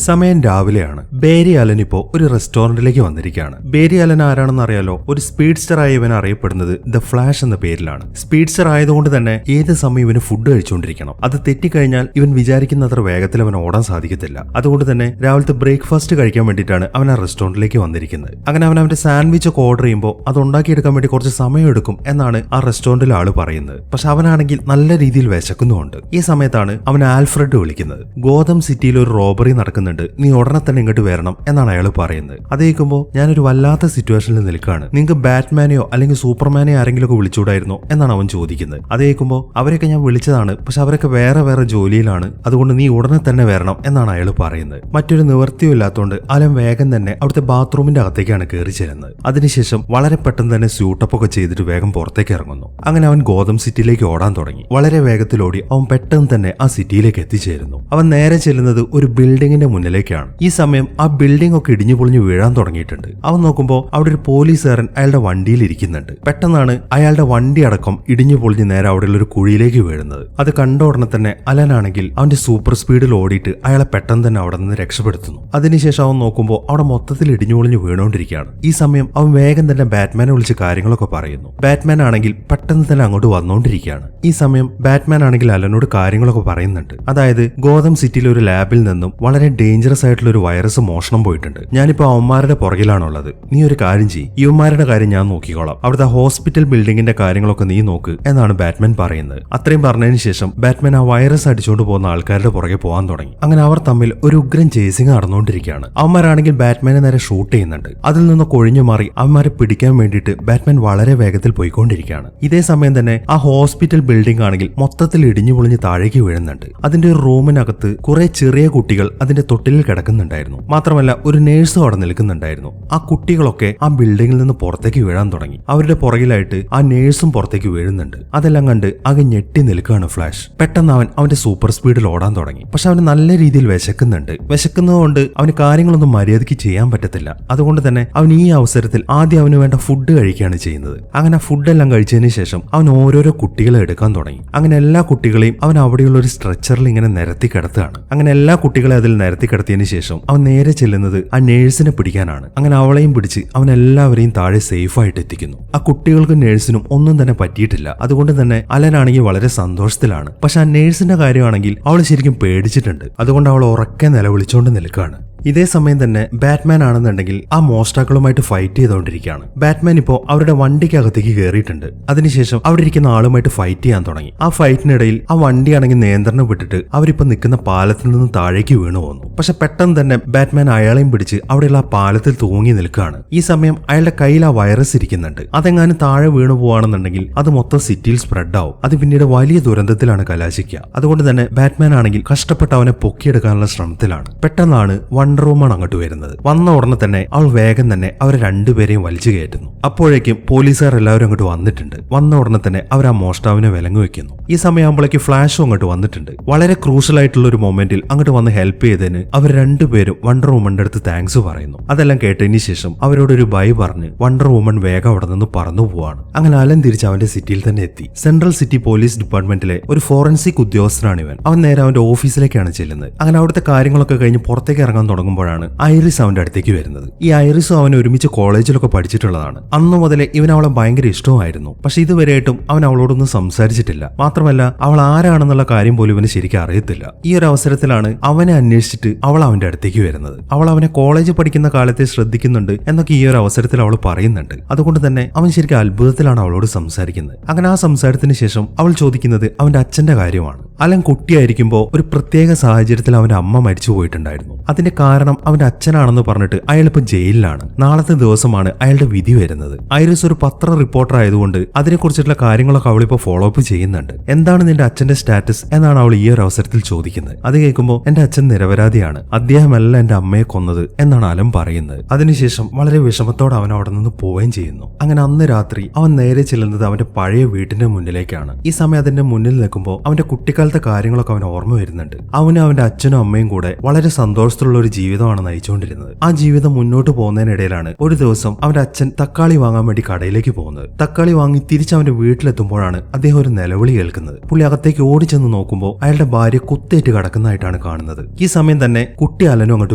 സമയം രാവിലെയാണ്. ബേരി അലൻ ഇപ്പോ ഒരു റെസ്റ്റോറന്റിലേക്ക് വന്നിരിക്കുകയാണ്. ബേരി അലൻ ആരാണെന്ന് അറിയാലോ? ഒരു സ്പീഡ്സ്റ്റർ ആയി ഇവൻ അറിയപ്പെടുന്നത് ദ ഫ്ലാഷ് എന്ന പേരിലാണ്. സ്പീഡ്സ്റ്റർ ആയതുകൊണ്ട് തന്നെ ഏത് സമയം ഇവന് ഫുഡ് കഴിച്ചുകൊണ്ടിരിക്കണം. അത് തെറ്റിക്കഴിഞ്ഞാൽ ഇവൻ വിചാരിക്കുന്നത്ര വേഗത്തിൽ അവൻ ഓടാൻ സാധിക്കത്തില്ല. അതുകൊണ്ട് തന്നെ രാവിലത്തെ ബ്രേക്ക്ഫാസ്റ്റ് കഴിക്കാൻ വേണ്ടിയിട്ടാണ് അവൻ ആ റെസ്റ്റോറന്റിലേക്ക് വന്നിരിക്കുന്നത്. അങ്ങനെ അവൻ അവന്റെ സാൻഡ്വിച്ച് ഒക്കെ ഓർഡർ ചെയ്യുമ്പോൾ അത് ഉണ്ടാക്കിയെടുക്കാൻ വേണ്ടി കുറച്ച് സമയം എടുക്കും എന്നാണ് ആ റെസ്റ്റോറന്റിലെ ആള് പറയുന്നത്. പക്ഷെ അവനാണെങ്കിൽ നല്ല രീതിയിൽ വിശക്കുന്നുമുണ്ട്. ഈ സമയത്താണ് അവൻ ആൽഫ്രഡ് വിളിക്കുന്നത്. ഗോതം സിറ്റിയിൽ ഒരു റോബറി നടക്കുന്നുണ്ട്, നീ ഉടനെ തന്നെ ഇങ്ങോട്ട് വരണം എന്നാണ് അയാൾ പറയുന്നത്. അത് കേൾക്കുമ്പോൾ ഞാനൊരു വല്ലാത്ത സിറ്റുവേഷനിൽ നിൽക്കുകയാണ്. നിങ്ങൾക്ക് ബാറ്റ്മാനെയോ അല്ലെങ്കിൽ സൂപ്പർമാനെയോ ആരെങ്കിലും ഒക്കെ വിളിച്ചുകൂടായിരുന്നോ എന്നാണ് അവൻ ചോദിക്കുന്നത്. അത് കേൾക്കുമ്പോൾ അവരൊക്കെ ഞാൻ വിളിച്ചതാണ്, പക്ഷെ അവരൊക്കെ വേറെ വേറെ ജോലിയിലാണ്, അതുകൊണ്ട് നീ ഉടനെ തന്നെ വരണം എന്നാണ് അയാൾ പറയുന്നത്. മറ്റൊരു നിവൃത്തിയും ഇല്ലാത്തതുകൊണ്ട് അലൻ വേഗം തന്നെ അവിടുത്തെ ബാത്റൂമിന്റെ അകത്തേക്കാണ് കയറി ചെല്ലുന്നത്. അതിനുശേഷം വളരെ പെട്ടെന്ന് തന്നെ സ്യൂട്ടപ്പ് ഒക്കെ ചെയ്തിട്ട് വേഗം പുറത്തേക്ക് ഇറങ്ങുന്നു. അങ്ങനെ അവൻ ഗോതം സിറ്റിയിലേക്ക് ഓടാൻ തുടങ്ങി. വളരെ വേഗത്തിലോടി അവൻ പെട്ടെന്ന് തന്നെ ആ സിറ്റിയിലേക്ക് എത്തിച്ചേരുന്നു. അവൻ നേരെ ചെല്ലുന്നത് ഒരു ബിൽഡിങ്ങിന്റെ മുന്നിലേക്കാണ്. ഈ സമയം ആ ബിൽഡിംഗ് ഒക്കെ ഇടിഞ്ഞു പൊളിഞ്ഞു വീഴാൻ തുടങ്ങിയിട്ടുണ്ട്. അവൻ നോക്കുമ്പോൾ അവിടെ ഒരു പോലീസുകാരൻ അയാളുടെ വണ്ടിയിൽ ഇരിക്കുന്നുണ്ട്. പെട്ടെന്നാണ് അയാളുടെ വണ്ടി അടക്കം ഇടിഞ്ഞു പൊളിഞ്ഞ് നേരെ അവിടെയുള്ള ഒരു കുഴിയിലേക്ക് വീഴുന്നത്. അത് കണ്ട ഉടനെ തന്നെ അലനാണെങ്കിൽ അവന്റെ സൂപ്പർ സ്പീഡിൽ ഓടിയിട്ട് അയാളെ പെട്ടെന്ന് തന്നെ അവിടെ നിന്ന് രക്ഷപ്പെടുത്തുന്നു. അതിനുശേഷം അവൻ നോക്കുമ്പോൾ അവിടെ മൊത്തത്തിൽ ഇടിഞ്ഞു പൊളിഞ്ഞു വീണുകൊണ്ടിരിക്കുകയാണ്. ഈ സമയം അവൻ വേഗം തന്നെ ബാറ്റ്മാനെ വിളിച്ച് കാര്യങ്ങളൊക്കെ പറയുന്നു. ബാറ്റ്മാൻ ആണെങ്കിൽ പെട്ടെന്ന് തന്നെ അങ്ങോട്ട് വന്നുകൊണ്ടിരിക്കുകയാണ്. ഈ സമയം ബാറ്റ്മാൻ ആണെങ്കിൽ അലനോട് കാര്യങ്ങളൊക്കെ പറയുന്നുണ്ട്. അതായത് ഗോതം സിറ്റിയിലെ ഒരു ലാബിൽ നിന്നും വളരെ ഡേഞ്ചറസ് ആയിട്ടുള്ള ഒരു വൈറസ് മോഷണം പോയിട്ടുണ്ട്. ഞാനിപ്പോ അവന്മാരുടെ പുറകിലാണുള്ളത്. നീ ഒരു കാര്യം ചെയ്യ്, ഇവന്മാരുടെ കാര്യം ഞാൻ നോക്കിക്കോളാം. അവിടുത്തെ ഹോസ്പിറ്റൽ ബിൽഡിങ്ങിന്റെ കാര്യങ്ങളൊക്കെ നീ നോക്ക് എന്നാണ് ബാറ്റ്മാൻ പറയുന്നത്. അത്രയും പറഞ്ഞതിന് ശേഷം ബാറ്റ്മാൻ ആ വൈറസ് അടിച്ചുകൊണ്ട് പോകുന്ന ആൾക്കാരുടെ പുറകെ പോകാൻ തുടങ്ങി. അങ്ങനെ അവർ തമ്മിൽ ഒരു ഉഗ്രൻ ചേസിംഗ് നടന്നുകൊണ്ടിരിക്കുകയാണ്. അവന്മാരാണെങ്കിൽ ബാറ്റ്മാനെ നേരെ ഷൂട്ട് ചെയ്യുന്നുണ്ട്. അതിൽ നിന്ന് കൊഴിഞ്ഞു മാറി അവന്മാരെ പിടിക്കാൻ വേണ്ടിയിട്ട് ബാറ്റ്മാൻ വളരെ വേഗത്തിൽ പോയിക്കൊണ്ടിരിക്കുകയാണ്. ഇതേ സമയം തന്നെ ആ ഹോസ്പിറ്റൽ ബിൽഡിംഗ് ആണെങ്കിൽ മൊത്തത്തിൽ ഇടിഞ്ഞു പൊളിഞ്ഞ് താഴേക്ക് വീഴുന്നുണ്ട്. അതിന്റെ ഒരു റൂമിനകത്ത് കുറെ ചെറിയ കുട്ടികൾ അതിന്റെ തൊട്ടിലിൽ കിടക്കുന്നുണ്ടായിരുന്നു. മാത്രമല്ല ഒരു നേഴ്സും അവിടെ നിൽക്കുന്നുണ്ടായിരുന്നു. ആ കുട്ടികളൊക്കെ ആ ബിൽഡിങ്ങിൽ നിന്ന് പുറത്തേക്ക് വീഴാൻ തുടങ്ങി. അവരുടെ പുറകിലായിട്ട് ആ നേഴ്സും പുറത്തേക്ക് വീഴുന്നുണ്ട്. അതെല്ലാം കണ്ട് ആകെ ഞെട്ടി നിൽക്കുകയാണ് ഫ്ലാഷ്. പെട്ടെന്ന് അവൻ അവന്റെ സൂപ്പർ സ്പീഡിൽ ഓടാൻ തുടങ്ങി. പക്ഷെ അവന് നല്ല രീതിയിൽ വിശക്കുന്നുണ്ട്. വിശക്കുന്നതുകൊണ്ട് അവന് കാര്യങ്ങളൊന്നും മര്യാദയ്ക്ക് ചെയ്യാൻ പറ്റത്തില്ല. അതുകൊണ്ട് തന്നെ അവൻ ഈ അവസരത്തിൽ ആദ്യം അവന് വേണ്ട ഫുഡ് കഴിക്കുകയാണ് ചെയ്യുന്നത്. അങ്ങനെ ഫുഡെല്ലാം കഴിച്ചതിന് ശേഷം അവൻ ഓരോരോ കുട്ടികളെ എടുക്കാൻ തുടങ്ങി. അങ്ങനെ എല്ലാ കുട്ടികളെയും അവൻ അവിടെയുള്ള ഒരു സ്ട്രെച്ചറിൽ ഇങ്ങനെ നിരത്തി കിടത്തുകയാണ്. അങ്ങനെ എല്ലാ കുട്ടികളെ അതിൽ നിരത്തി കിടത്തിയതിനു ശേഷം അവൻ നേരെ ചെല്ലുന്നത് ആ നേഴ്സിനെ പിടിക്കാനാണ്. അങ്ങനെ അവളെയും പിടിച്ച് അവൻ എല്ലാവരെയും താഴെ സേഫ് ആയിട്ട് എത്തിക്കുന്നു. ആ കുട്ടികൾക്കും നേഴ്സിനും ഒന്നും തന്നെ പറ്റിയിട്ടില്ല. അതുകൊണ്ട് തന്നെ അലനാണെങ്കിൽ വളരെ സന്തോഷത്തിലാണ്. പക്ഷെ ആ നേഴ്സിന്റെ കാര്യമാണെങ്കിൽ അവൾ ശരിക്കും പേടിച്ചിട്ടുണ്ട്. അതുകൊണ്ട് അവൾ ഉറക്കെ നിലവിളിച്ചുകൊണ്ട് നിൽക്കുകയാണ്. ഇതേ സമയം തന്നെ ബാറ്റ്മാൻ ആണെന്നുണ്ടെങ്കിൽ ആ മോഷ്ടാക്കളുമായിട്ട് ഫൈറ്റ് ചെയ്തുകൊണ്ടിരിക്കുകയാണ്. ബാറ്റ്മാൻ ഇപ്പോ അവരുടെ വണ്ടിക്കകത്തേക്ക് കയറിയിട്ടുണ്ട്. അതിനുശേഷം അവിടെ ഇരിക്കുന്ന ആളുമായിട്ട് ഫൈറ്റ് ചെയ്യാൻ തുടങ്ങി. ആ ഫൈറ്റിനിടയിൽ ആ വണ്ടിയാണെങ്കിൽ നിയന്ത്രണം വിട്ടിട്ട് അവരിപ്പോ നിൽക്കുന്ന പാലത്തിൽ നിന്ന് താഴേക്ക് വീണു പോന്നു. പക്ഷെ പെട്ടെന്ന് തന്നെ ബാറ്റ്മാൻ അയാളെയും പിടിച്ച് അവിടെയുള്ള ആ പാലത്തിൽ തൂങ്ങി നിൽക്കുകയാണ്. ഈ സമയം അയാളുടെ കയ്യിൽ ആ വൈറസ് ഇരിക്കുന്നുണ്ട്. അതെങ്ങാനും താഴെ വീണു പോവാണെന്നുണ്ടെങ്കിൽ അത് മൊത്തം സിറ്റിയിൽ സ്പ്രെഡ് ആവും. അത് പിന്നീട് വലിയ ദുരന്തത്തിലാണ് കലാശിക്കുക. അതുകൊണ്ട് തന്നെ ബാറ്റ്മാൻ ആണെങ്കിൽ കഷ്ടപ്പെട്ട് അവനെ പൊക്കിയെടുക്കാനുള്ള ശ്രമത്തിലാണ്. പെട്ടെന്നാണ് വണ്ടർ വുമൺ അങ്ങോട്ട് വരുന്നത്. വന്ന ഉടനെ തന്നെ അവൾ വേഗം തന്നെ അവരെ രണ്ടുപേരെയും വലിച്ചു കയറ്റുന്നു. അപ്പോഴേക്കും പോലീസുകാർ എല്ലാവരും അങ്ങോട്ട് വന്നിട്ടുണ്ട്. വന്ന ഉടനെ തന്നെ അവർ ആ മോഷ്ടാവിനെ വിലങ്ങു വെക്കുന്നു. ഈ സമയമാകുമ്പോഴേക്ക് ഫ്ലാഷും അങ്ങോട്ട് വന്നിട്ടുണ്ട്. വളരെ ക്രൂഷ്യൽ ആയിട്ടുള്ള ഒരു മൊമെന്റിൽ അങ്ങോട്ട് വന്ന് ഹെൽപ്പ് ചെയ്തതിന് അവർ രണ്ടുപേരും വണ്ടർ വുമന്റെ അടുത്ത് താങ്ക്സ് പറയുന്നു. അതെല്ലാം കേട്ടതിന് ശേഷം അവരോടൊരു ബൈ പറഞ്ഞ് വണ്ടർ വുമൺ വേഗം അവിടെ നിന്ന് പറന്നു പോവാണ്. അങ്ങനെ അലൻ തിരിച്ച് അവന്റെ സിറ്റിയിൽ തന്നെ എത്തി. സെൻട്രൽ സിറ്റി പോലീസ് ഡിപ്പാർട്ട്മെന്റിലെ ഒരു ഫോറൻസിക് ഉദ്യോഗസ്ഥനാണ് ഇവൻ. അവൻ നേരെ അവന്റെ ഓഫീസിലേക്കാണ് ചെല്ലുന്നത്. അങ്ങനെ അവിടുത്തെ കാര്യങ്ങളൊക്കെ കഴിഞ്ഞ് പുറത്തേക്ക് ഇറങ്ങാൻ തുടങ്ങുമ്പോഴാണ് ഐറിസ് അവന്റെ അടുത്തേക്ക് വരുന്നത്. ഈ ഐറിസും അവൻ ഒരുമിച്ച് കോളേജിലൊക്കെ പഠിച്ചിട്ടുള്ളതാണ്. അന്നു മുതലേ ഇവൻ അവളെ ഭയങ്കര ഇഷ്ടമായിരുന്നു. പക്ഷെ ഇതുവരെയായിട്ടും അവൻ അവളോടൊന്നും സംസാരിച്ചിട്ടില്ല. മാത്രമല്ല അവൾ ആരാണെന്നുള്ള കാര്യം പോലും ഇവന് ശരിക്കും അറിയത്തില്ല. ഈ ഒരു അവസരത്തിലാണ് അവനെ അന്വേഷിച്ചിട്ട് അവൾ അവന്റെ അടുത്തേക്ക് വരുന്നത്. അവൾ അവനെ കോളേജ് പഠിക്കുന്ന കാലത്തെ ശ്രദ്ധിക്കുന്നുണ്ട് എന്നൊക്കെ ഈ ഒരു അവസരത്തിൽ അവൾ പറയുന്നുണ്ട്. അതുകൊണ്ട് തന്നെ അവൻ ശരിക്കും അത്ഭുതത്തിലാണ് അവളോട് സംസാരിക്കുന്നത്. അങ്ങനെ ആ സംസാരത്തിന് ശേഷം അവൾ ചോദിക്കുന്നത് അവന്റെ അച്ഛന്റെ കാര്യമാണ്. അലൻ കുട്ടിയായിരിക്കുമ്പോൾ ഒരു പ്രത്യേക സാഹചര്യത്തിൽ അവന്റെ അമ്മ മരിച്ചു പോയിട്ടുണ്ടായിരുന്നു. അതിന്റെ കാരണം അവന്റെ അച്ഛനാണെന്ന് പറഞ്ഞിട്ട് അയാളിപ്പോ ജയിലിലാണ്. നാളത്തെ ദിവസമാണ് അയാളുടെ വിധി വരുന്നത്. ഐറിസ് ഒരു പത്ര റിപ്പോർട്ടർ ആയതുകൊണ്ട് അതിനെക്കുറിച്ചിട്ടുള്ള കാര്യങ്ങളൊക്കെ അവളിപ്പോ ഫോളോ അപ്പ് ചെയ്യുന്നുണ്ട്. എന്താണ് നിന്റെ അച്ഛന്റെ സ്റ്റാറ്റസ് എന്നാണ് അവൾ ഈ ഒരു അവസരത്തിൽ ചോദിക്കുന്നത്. അത് കേൾക്കുമ്പോൾ എന്റെ അച്ഛൻ നിരപരാധിയാണ്, അദ്ദേഹമല്ല എന്റെ അമ്മയെ കൊന്നത് എന്നാണ് അലൻ പറയുന്നത്. അതിനുശേഷം വളരെ വിഷമത്തോടെ അവൻ അവിടെ നിന്ന് പോവുകയും ചെയ്യുന്നു. അങ്ങനെ അന്ന് രാത്രി അവൻ നേരെ ചെല്ലുന്നത് അവന്റെ പഴയ വീട്ടിന്റെ മുന്നിലേക്കാണ്. ഈ സമയം അതിന്റെ മുന്നിൽ നിൽക്കുമ്പോൾ അവന്റെ കുട്ടിക്കാല കുട്ടിക്കാലത്തെ കാര്യങ്ങളൊക്കെ അവൻ ഓർമ്മ വരുന്നുണ്ട്. അവനും അവന്റെ അച്ഛനും അമ്മയും കൂടെ വളരെ സന്തോഷത്തിലുള്ള ഒരു ജീവിതമാണ് നയിച്ചുകൊണ്ടിരുന്നത്. ആ ജീവിതം മുന്നോട്ട് പോകുന്നതിനിടയിലാണ് ഒരു ദിവസം അവന്റെ അച്ഛൻ തക്കാളി വാങ്ങാൻ വേണ്ടി കടയിലേക്ക് പോകുന്നത്. തക്കാളി വാങ്ങി തിരിച്ച് അവന്റെ വീട്ടിലെത്തുമ്പോഴാണ് അദ്ദേഹം ഒരു നിലവിളി കേൾക്കുന്നത്. പുള്ളി അകത്തേക്ക് ഓടിച്ചെന്ന് നോക്കുമ്പോൾ അയാളുടെ ഭാര്യ കുത്തേറ്റ് കിടക്കുന്നതായിട്ടാണ് കാണുന്നത്. ഈ സമയം തന്നെ കുട്ടി അലനും അങ്ങോട്ട്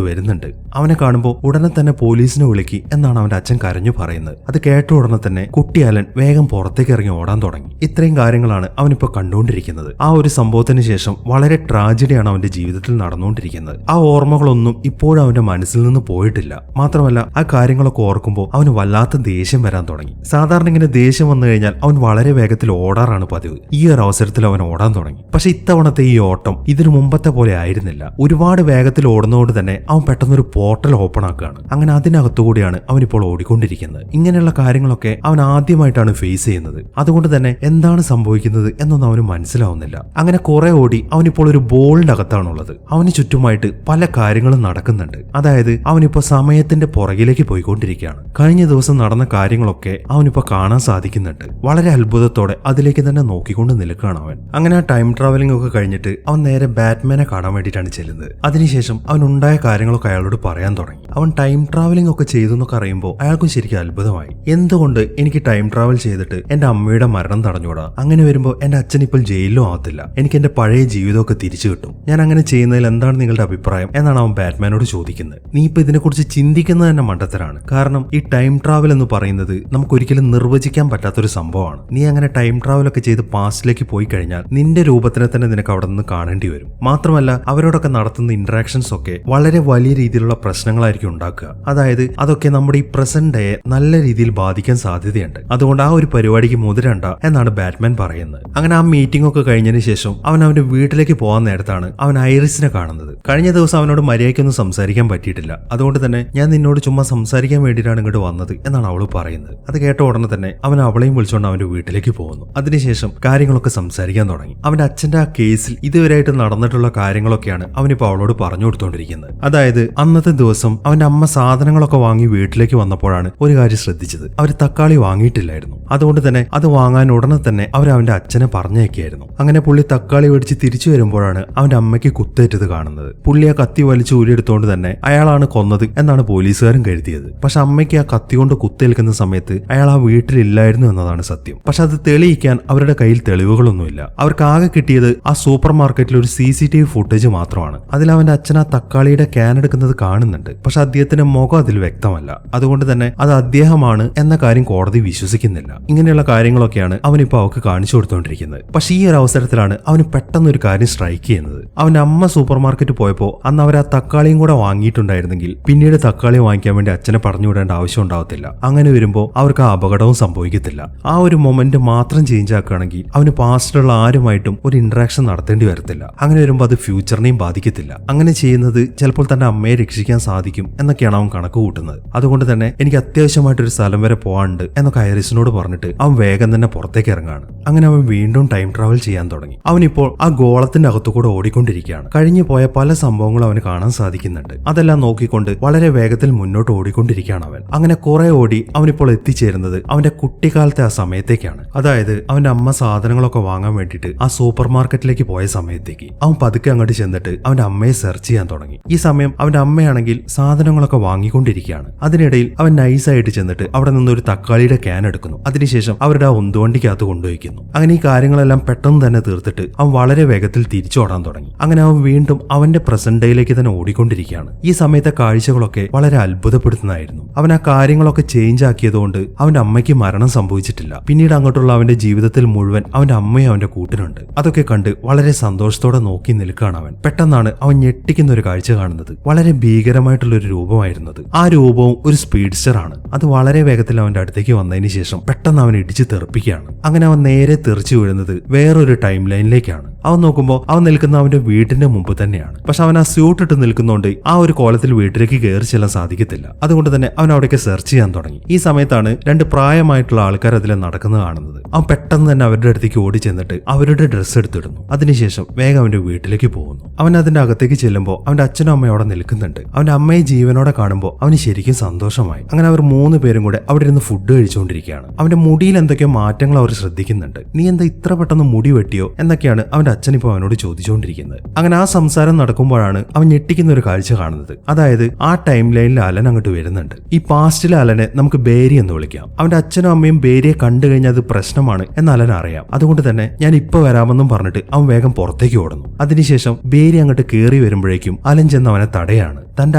വരുന്നുണ്ട്. അവനെ കാണുമ്പോൾ ഉടനെ തന്നെ പോലീസിനെ വിളിക്കി എന്നാണ് അവന്റെ അച്ഛൻ കരഞ്ഞു പറയുന്നത്. അത് കേട്ട ഉടനെ തന്നെ കുട്ടി അലൻ വേഗം പുറത്തേക്ക് ഇറങ്ങി ഓടാൻ തുടങ്ങി. ഇത്രയും കാര്യങ്ങളാണ് അവനിപ്പോ കണ്ടുകൊണ്ടിരിക്കുന്നത്. ആ ഒരു സംഭവത്തിന് ശേഷം വളരെ ട്രാജഡിയാണ് അവന്റെ ജീവിതത്തിൽ നടന്നുകൊണ്ടിരിക്കുന്നത്. ആ ഓർമ്മകളൊന്നും ഇപ്പോഴും അവന്റെ മനസ്സിൽ നിന്ന് പോയിട്ടില്ല. മാത്രമല്ല ആ കാര്യങ്ങളൊക്കെ ഓർക്കുമ്പോൾ അവന് വല്ലാത്ത ദേഷ്യം വരാൻ തുടങ്ങി. സാധാരണ ഇങ്ങനെ ദേഷ്യം വന്നു കഴിഞ്ഞാൽ അവൻ വളരെ വേഗത്തിൽ ഓടാറാണ് പതിവ്. ഈ ഒരു അവസരത്തിൽ അവൻ ഓടാൻ തുടങ്ങി. പക്ഷെ ഇത്തവണത്തെ ഈ ഓട്ടം ഇതിനു മുമ്പത്തെ പോലെ ആയിരുന്നില്ല. ഒരുപാട് വേഗത്തിൽ ഓടുന്നതുകൊണ്ട് തന്നെ അവൻ പെട്ടെന്നൊരു പോർട്ടൽ ഓപ്പൺ ആക്കുകയാണ്. അങ്ങനെ അതിനകത്തുകൂടിയാണ് അവനിപ്പോൾ ഓടിക്കൊണ്ടിരിക്കുന്നത്. ഇങ്ങനെയുള്ള കാര്യങ്ങളൊക്കെ അവൻ ആദ്യമായിട്ടാണ് ഫേസ് ചെയ്യുന്നത്. അതുകൊണ്ട് തന്നെ എന്താണ് സംഭവിക്കുന്നത് എന്നൊന്നും അവന് മനസ്സിലാവുന്നില്ല. അങ്ങനെ കുറെ ഓടി അവനിപ്പോൾ ഒരു ബോളിന്റെ അകത്താണുള്ളത്. അവന് ചുറ്റുമായിട്ട് പല കാര്യങ്ങളും നടക്കുന്നുണ്ട്. അതായത് അവനിപ്പോ സമയത്തിന്റെ പുറകിലേക്ക് പോയിക്കൊണ്ടിരിക്കുകയാണ്. കഴിഞ്ഞ ദിവസം നടന്ന കാര്യങ്ങളൊക്കെ അവനിപ്പോ കാണാൻ സാധിക്കുന്നുണ്ട്. വളരെ അത്ഭുതത്തോടെ അതിലേക്ക് തന്നെ നോക്കിക്കൊണ്ട് നിൽക്കുകയാണ് അവൻ. അങ്ങനെ ആ ടൈം ട്രാവലിംഗ് ഒക്കെ കഴിഞ്ഞിട്ട് അവൻ നേരെ ബാറ്റ്മാനെ കാണാൻ വേണ്ടിയിട്ടാണ് ചെല്ലുന്നത്. അതിനുശേഷം അവൻ ഉണ്ടായ കാര്യങ്ങളൊക്കെ അയാളോട് പറയാൻ തുടങ്ങി. അവൻ ടൈം ട്രാവലിംഗ് ഒക്കെ ചെയ്തു എന്നൊക്കെ അറിയുമ്പോൾ അയാൾക്കും ശരിക്കും അത്ഭുതമായി. എന്തുകൊണ്ട് എനിക്ക് ടൈം ട്രാവൽ ചെയ്തിട്ട് എന്റെ അമ്മയുടെ മരണം തടഞ്ഞൂടാ? അങ്ങനെ വരുമ്പോൾ എന്റെ അച്ഛൻ ഇപ്പോൾ ജയിലിലും ആവത്തില്ല. എനിക്ക് എന്റെ പഴയ ജീവിതമൊക്കെ തിരിച്ചു കിട്ടും. ഞാൻ അങ്ങനെ ചെയ്യുന്നതിൽ എന്താണ് നിങ്ങളുടെ അഭിപ്രായം എന്നാണ് അവൻ ബാറ്റ്മാനോട് ചോദിക്കുന്നത്. നീ ഇപ്പൊ ഇതിനെക്കുറിച്ച് ചിന്തിക്കുന്നത് തന്നെ മണ്ടത്തരാണ്. കാരണം ഈ ടൈം ട്രാവൽ എന്ന് പറയുന്നത് നമുക്ക് ഒരിക്കലും നിർവചിക്കാൻ പറ്റാത്തൊരു സംഭവമാണ്. നീ അങ്ങനെ ടൈം ട്രാവൽ ഒക്കെ ചെയ്ത് പാസ്റ്റിലേക്ക് പോയി കഴിഞ്ഞാൽ നിന്റെ രൂപത്തിനെ തന്നെ നിനക്ക് അവിടെ നിന്ന് കാണേണ്ടി വരും. മാത്രമല്ല അവരോടൊക്കെ നടത്തുന്ന ഇന്ററാക്ഷൻസ് ഒക്കെ വളരെ വലിയ രീതിയിലുള്ള പ്രശ്നങ്ങളായിരിക്കും ഉണ്ടാക്കുക. അതായത് അതൊക്കെ നമ്മുടെ ഈ പ്രസന്റ് ഡേയെ നല്ല രീതിയിൽ ബാധിക്കാൻ സാധ്യതയുണ്ട്. അതുകൊണ്ട് ആ ഒരു പരിപാടിക്ക് മുതിരണ്ട എന്നാണ് ബാറ്റ്മാൻ പറയുന്നത്. അങ്ങനെ ആ മീറ്റിംഗ് ഒക്കെ കഴിഞ്ഞതിന് ശേഷം അവൻ അവന്റെ വീട്ടിലേക്ക് പോകാൻ നേരത്താണ് അവൻ ഐറിസിനെ കാണുന്നത്. കഴിഞ്ഞ ദിവസം അവനോട് മര്യാദയ്ക്കൊന്നും സംസാരിക്കാൻ പറ്റിയിട്ടില്ല. അതുകൊണ്ട് തന്നെ ഞാൻ നിന്നോട് ചുമ്മാ സംസാരിക്കാൻ വേണ്ടിയിട്ടാണ് ഇങ്ങോട്ട് വന്നത് എന്നാണ് അവള് പറയുന്നത്. അത് കേട്ട ഉടനെ തന്നെ അവൻ അവളെയും വിളിച്ചുകൊണ്ട് അവന്റെ വീട്ടിലേക്ക് പോകുന്നു. അതിനുശേഷം കാര്യങ്ങളൊക്കെ സംസാരിക്കാൻ തുടങ്ങി. അവന്റെ അച്ഛന്റെ ആ കേസിൽ ഇതുവരെയായിട്ട് നടന്നിട്ടുള്ള കാര്യങ്ങളൊക്കെയാണ് അവനിപ്പോ അവളോട് പറഞ്ഞു കൊടുത്തോണ്ടിരിക്കുന്നത്. അതായത് അന്നത്തെ ദിവസം അവന്റെ അമ്മ സാധനങ്ങളൊക്കെ വാങ്ങി വീട്ടിലേക്ക് വന്നപ്പോഴാണ് ഒരു കാര്യം ശ്രദ്ധിച്ചത്. അവര് തക്കാളി വാങ്ങിയിട്ടില്ലായിരുന്നു. അതുകൊണ്ട് തന്നെ അത് വാങ്ങാൻ ഉടനെ തന്നെ അവന്റെ അച്ഛനെ പറഞ്ഞേക്കായിരുന്നു. അങ്ങനെ പുള്ളി തക്കാളി മേടിച്ച് തിരിച്ചു വരുമ്പോഴാണ് അവന്റെ അമ്മയ്ക്ക് കുത്തേറ്റത് കാണുന്നത്. പുള്ളി ആ കത്തി വലിച്ചു ഊരിയെടുത്തോണ്ട് തന്നെ അയാളാണ് കൊന്നത് എന്നാണ് പോലീസുകാരും കരുതിയത്. പക്ഷെ അമ്മയ്ക്ക് ആ കത്തി കൊണ്ട് കുത്തേൽക്കുന്ന സമയത്ത് അയാൾ ആ വീട്ടിലില്ലായിരുന്നു എന്നതാണ് സത്യം. പക്ഷെ അത് തെളിയിക്കാൻ അവരുടെ കയ്യിൽ തെളിവുകളൊന്നുമില്ല. അവർക്ക് ആകെ കിട്ടിയത് ആ സൂപ്പർ മാർക്കറ്റിൽ ഒരു CCTV ഫുട്ടേജ് മാത്രമാണ്. അതിൽ അവന്റെ അച്ഛൻ ആ തക്കാളിയുടെ ക്യാൻ എടുക്കുന്നത് കാണുന്നുണ്ട്. പക്ഷെ അദ്ദേഹത്തിന്റെ മുഖം അതിൽ വ്യക്തമല്ല. അതുകൊണ്ട് തന്നെ അത് അദ്ദേഹമാണ് എന്ന കാര്യം കോടതി വിശ്വസിക്കുന്നില്ല. ഇങ്ങനെയുള്ള കാര്യങ്ങളൊക്കെയാണ് അവനിപ്പോ അവർക്ക് കാണിച്ചു കൊടുത്തോണ്ടിരിക്കുന്നത്. പക്ഷെ ഈ ഒരു അവസരത്തിലാണ് അവന് പെട്ടെന്ന് ഒരു കാര്യം സ്ട്രൈക്ക് ചെയ്യുന്നത്. അവന്റെ അമ്മ സൂപ്പർ മാർക്കറ്റ് പോയപ്പോ അന്ന് അവർ ആ തക്കാളിയും കൂടെ വാങ്ങിയിട്ടുണ്ടായിരുന്നെങ്കിൽ പിന്നീട് തക്കാളി വാങ്ങിക്കാൻ വേണ്ടി അച്ഛനെ പറഞ്ഞു വിടേണ്ട ആവശ്യം ഉണ്ടാവത്തില്ല. അങ്ങനെ വരുമ്പോൾ അവർക്ക് ആ അപകടവും സംഭവിക്കത്തില്ല. ആ ഒരു മൊമെന്റ് മാത്രം ചേഞ്ച് ആക്കുകയാണെങ്കിൽ അവന് പാസ്റ്റിലുള്ള ആരുമായിട്ടും ഒരു ഇന്ററാക്ഷൻ നടത്തേണ്ടി വരത്തില്ല. അങ്ങനെ വരുമ്പോൾ അത് ഫ്യൂച്ചറിനെയും ബാധിക്കത്തില്ല. അങ്ങനെ ചെയ്യുന്നത് ചിലപ്പോൾ തന്റെ അമ്മയെ രക്ഷിക്കാൻ സാധിക്കും എന്നൊക്കെയാണ് അവൻ കണക്ക് കൂട്ടുന്നത്. അതുകൊണ്ട് തന്നെ എനിക്ക് അത്യാവശ്യമായിട്ടൊരു സ്ഥലം വരെ പോകാനുണ്ട് എന്നൊക്കെ ഐറിസിനോട് പറഞ്ഞിട്ട് അവൻ വേഗം തന്നെ പുറത്തേക്ക് ഇറങ്ങാണ്. അങ്ങനെ അവൻ വീണ്ടും ടൈം ട്രാവൽ ചെയ്യാൻ തുടങ്ങി. അവനിപ്പോൾ ആ ഗോളത്തിന്റെ അകത്തുകൂടെ ഓടിക്കൊണ്ടിരിക്കുകയാണ്. കഴിഞ്ഞു പോയ പല സംഭവങ്ങളും അവന് കാണാൻ സാധിക്കുന്നുണ്ട്. അതെല്ലാം നോക്കിക്കൊണ്ട് വളരെ വേഗത്തിൽ മുന്നോട്ട് ഓടിക്കൊണ്ടിരിക്കുകയാണ് അവൻ. അങ്ങനെ കുറെ ഓടി അവനിപ്പോൾ എത്തിച്ചേരുന്നത് അവന്റെ കുട്ടിക്കാലത്തെ ആ സമയത്തേക്കാണ്. അതായത് അവന്റെ അമ്മ സാധനങ്ങളൊക്കെ വാങ്ങാൻ വേണ്ടിയിട്ട് ആ സൂപ്പർ മാർക്കറ്റിലേക്ക് പോയ സമയത്തേക്ക് അവൻ പതുക്കെ അങ്ങോട്ട് ചെന്നിട്ട് അവന്റെ അമ്മയെ സെർച്ച് ചെയ്യാൻ തുടങ്ങി. ഈ സമയം അവന്റെ അമ്മയാണെങ്കിൽ സാധനങ്ങളൊക്കെ വാങ്ങിക്കൊണ്ടിരിക്കുകയാണ്. അതിനിടയിൽ അവൻ നൈസായിട്ട് ചെന്നിട്ട് അവിടെ നിന്നൊരു തക്കാളിയുടെ ക്യാൻ എടുക്കുന്നു. അതിനുശേഷം അവരുടെ ആ ഉന്തുവണ്ടിക്കകത്ത് കൊണ്ടുവയ്ക്കുന്നു. അങ്ങനെ ഈ കാര്യങ്ങളെല്ലാം പെട്ടെന്ന് തന്നെ തീർത്തിട്ട് അവൻ വളരെ വേഗത്തിൽ തിരിച്ചോടാൻ തുടങ്ങി. അങ്ങനെ അവൻ വീണ്ടും അവന്റെ പ്രസന്റ് ഡേയിലേക്ക് തന്നെ ഓടിക്കൊണ്ടിരിക്കുകയാണ്. ഈ സമയത്തെ കാഴ്ചകളൊക്കെ വളരെ അത്ഭുതപ്പെടുത്തുന്നതായിരുന്നു. അവൻ ആ കാര്യങ്ങളൊക്കെ ചേഞ്ച് ആക്കിയതുകൊണ്ട് അവന്റെ അമ്മയ്ക്ക് മരണം സംഭവിച്ചിട്ടില്ല. പിന്നീട് അങ്ങോട്ടുള്ള അവന്റെ ജീവിതത്തിൽ മുഴുവൻ അവന്റെ അമ്മയും അവന്റെ കൂട്ടിനുണ്ട്. അതൊക്കെ കണ്ട് വളരെ സന്തോഷത്തോടെ നോക്കി നിൽക്കുകയാണ് അവൻ. പെട്ടെന്നാണ് അവൻ ഞെട്ടിക്കുന്ന ഒരു കാഴ്ച കാണുന്നത്. വളരെ ഭീകരമായിട്ടുള്ള ഒരു രൂപമായിരുന്നത്. ആ രൂപവും ഒരു സ്പീഡ്സ്റ്റർ ആണ്. അത് വളരെ വേഗത്തിൽ അവന്റെ അടുത്തേക്ക് വന്നതിന് ശേഷം പെട്ടെന്ന് അവൻ ഇടിച്ച് തെറിപ്പിക്കുകയാണ്. അങ്ങനെ അവൻ നേരെ തെറിച്ചു വീഴുന്നത് വേറൊരു ടൈം ലൈനിലേക്കാണ്. അവൻ നോക്കുമ്പോൾ അവൻ നിൽക്കുന്ന അവന്റെ വീടിന്റെ മുമ്പ് തന്നെയാണ്. പക്ഷെ അവൻ ആ സ്യൂട്ട് ഇട്ട് നിൽക്കുന്നതുകൊണ്ട് ആ ഒരു കോലത്തിൽ വീട്ടിലേക്ക് കയറി ചെല്ലാൻ സാധിക്കത്തില്ല. അതുകൊണ്ട് തന്നെ അവൻ അവിടേക്ക് സെർച്ച് ചെയ്യാൻ തുടങ്ങി. ഈ സമയത്താണ് രണ്ട് പ്രായമായിട്ടുള്ള ആൾക്കാർ അതിലെ നടക്കുന്നത് കാണുന്നത്. അവൻ പെട്ടെന്ന് തന്നെ അവരുടെ അടുത്തേക്ക് ഓടി ചെന്നിട്ട് അവരുടെ ഡ്രസ്സ് എടുത്തിടുന്നു. അതിനുശേഷം വേഗം അവന്റെ വീട്ടിലേക്ക് പോകുന്നു. അവൻ അതിന്റെ അകത്തേക്ക് ചെല്ലുമ്പോൾ അവന്റെ അച്ഛനും അമ്മയും അവിടെ നിൽക്കുന്നുണ്ട്. അവന്റെ അമ്മയെ ജീവനോടെ കാണുമ്പോൾ അവന് ശരിക്കും സന്തോഷമായി. അങ്ങനെ അവർ 3 പേരും കൂടെ അവിടെ ഇരുന്ന് ഫുഡ് കഴിച്ചുകൊണ്ടിരിക്കുകയാണ്. അവന്റെ മുടിയിൽ എന്തൊക്കെയോ മാറ്റങ്ങൾ അവർ ശ്രദ്ധിക്കുന്നുണ്ട്. നീ എന്താ ഇത്ര പെട്ടെന്ന് മുടി വെട്ടിയോ എന്നൊക്കെയാണ് അവന്റെ അച്ഛൻ ഇപ്പോൾ അവനോട് ചോദിച്ചുകൊണ്ടിരിക്കുന്നത്. അങ്ങനെ ആ സംസാരം നടക്കുമ്പോഴാണ് അവൻ ഞെട്ടിക്കുന്ന ഒരു കാഴ്ച കാണുന്നത്. അതായത് ആ ടൈം ലൈനിൽ അലൻ അങ്ങോട്ട് വരുന്നുണ്ട്. ഈ പാസ്റ്റിലെ അലനെ നമുക്ക് ബേരി എന്ന് വിളിക്കാം. അവന്റെ അച്ഛനും അമ്മയും ബേരിയെ കണ്ടു കഴിഞ്ഞാൽ അത് പ്രശ്നമാണ് എന്ന് അലൻ അറിയാം. അതുകൊണ്ട് തന്നെ ഞാൻ ഇപ്പൊ വരാമെന്നും പറഞ്ഞിട്ട് അവൻ വേഗം പുറത്തേക്ക് ഓടുന്നു. അതിനുശേഷം ബേരി അങ്ങോട്ട് കയറി വരുമ്പോഴേക്കും അലൻ ചെന്ന് അവനെ തടയാണ്. തന്റെ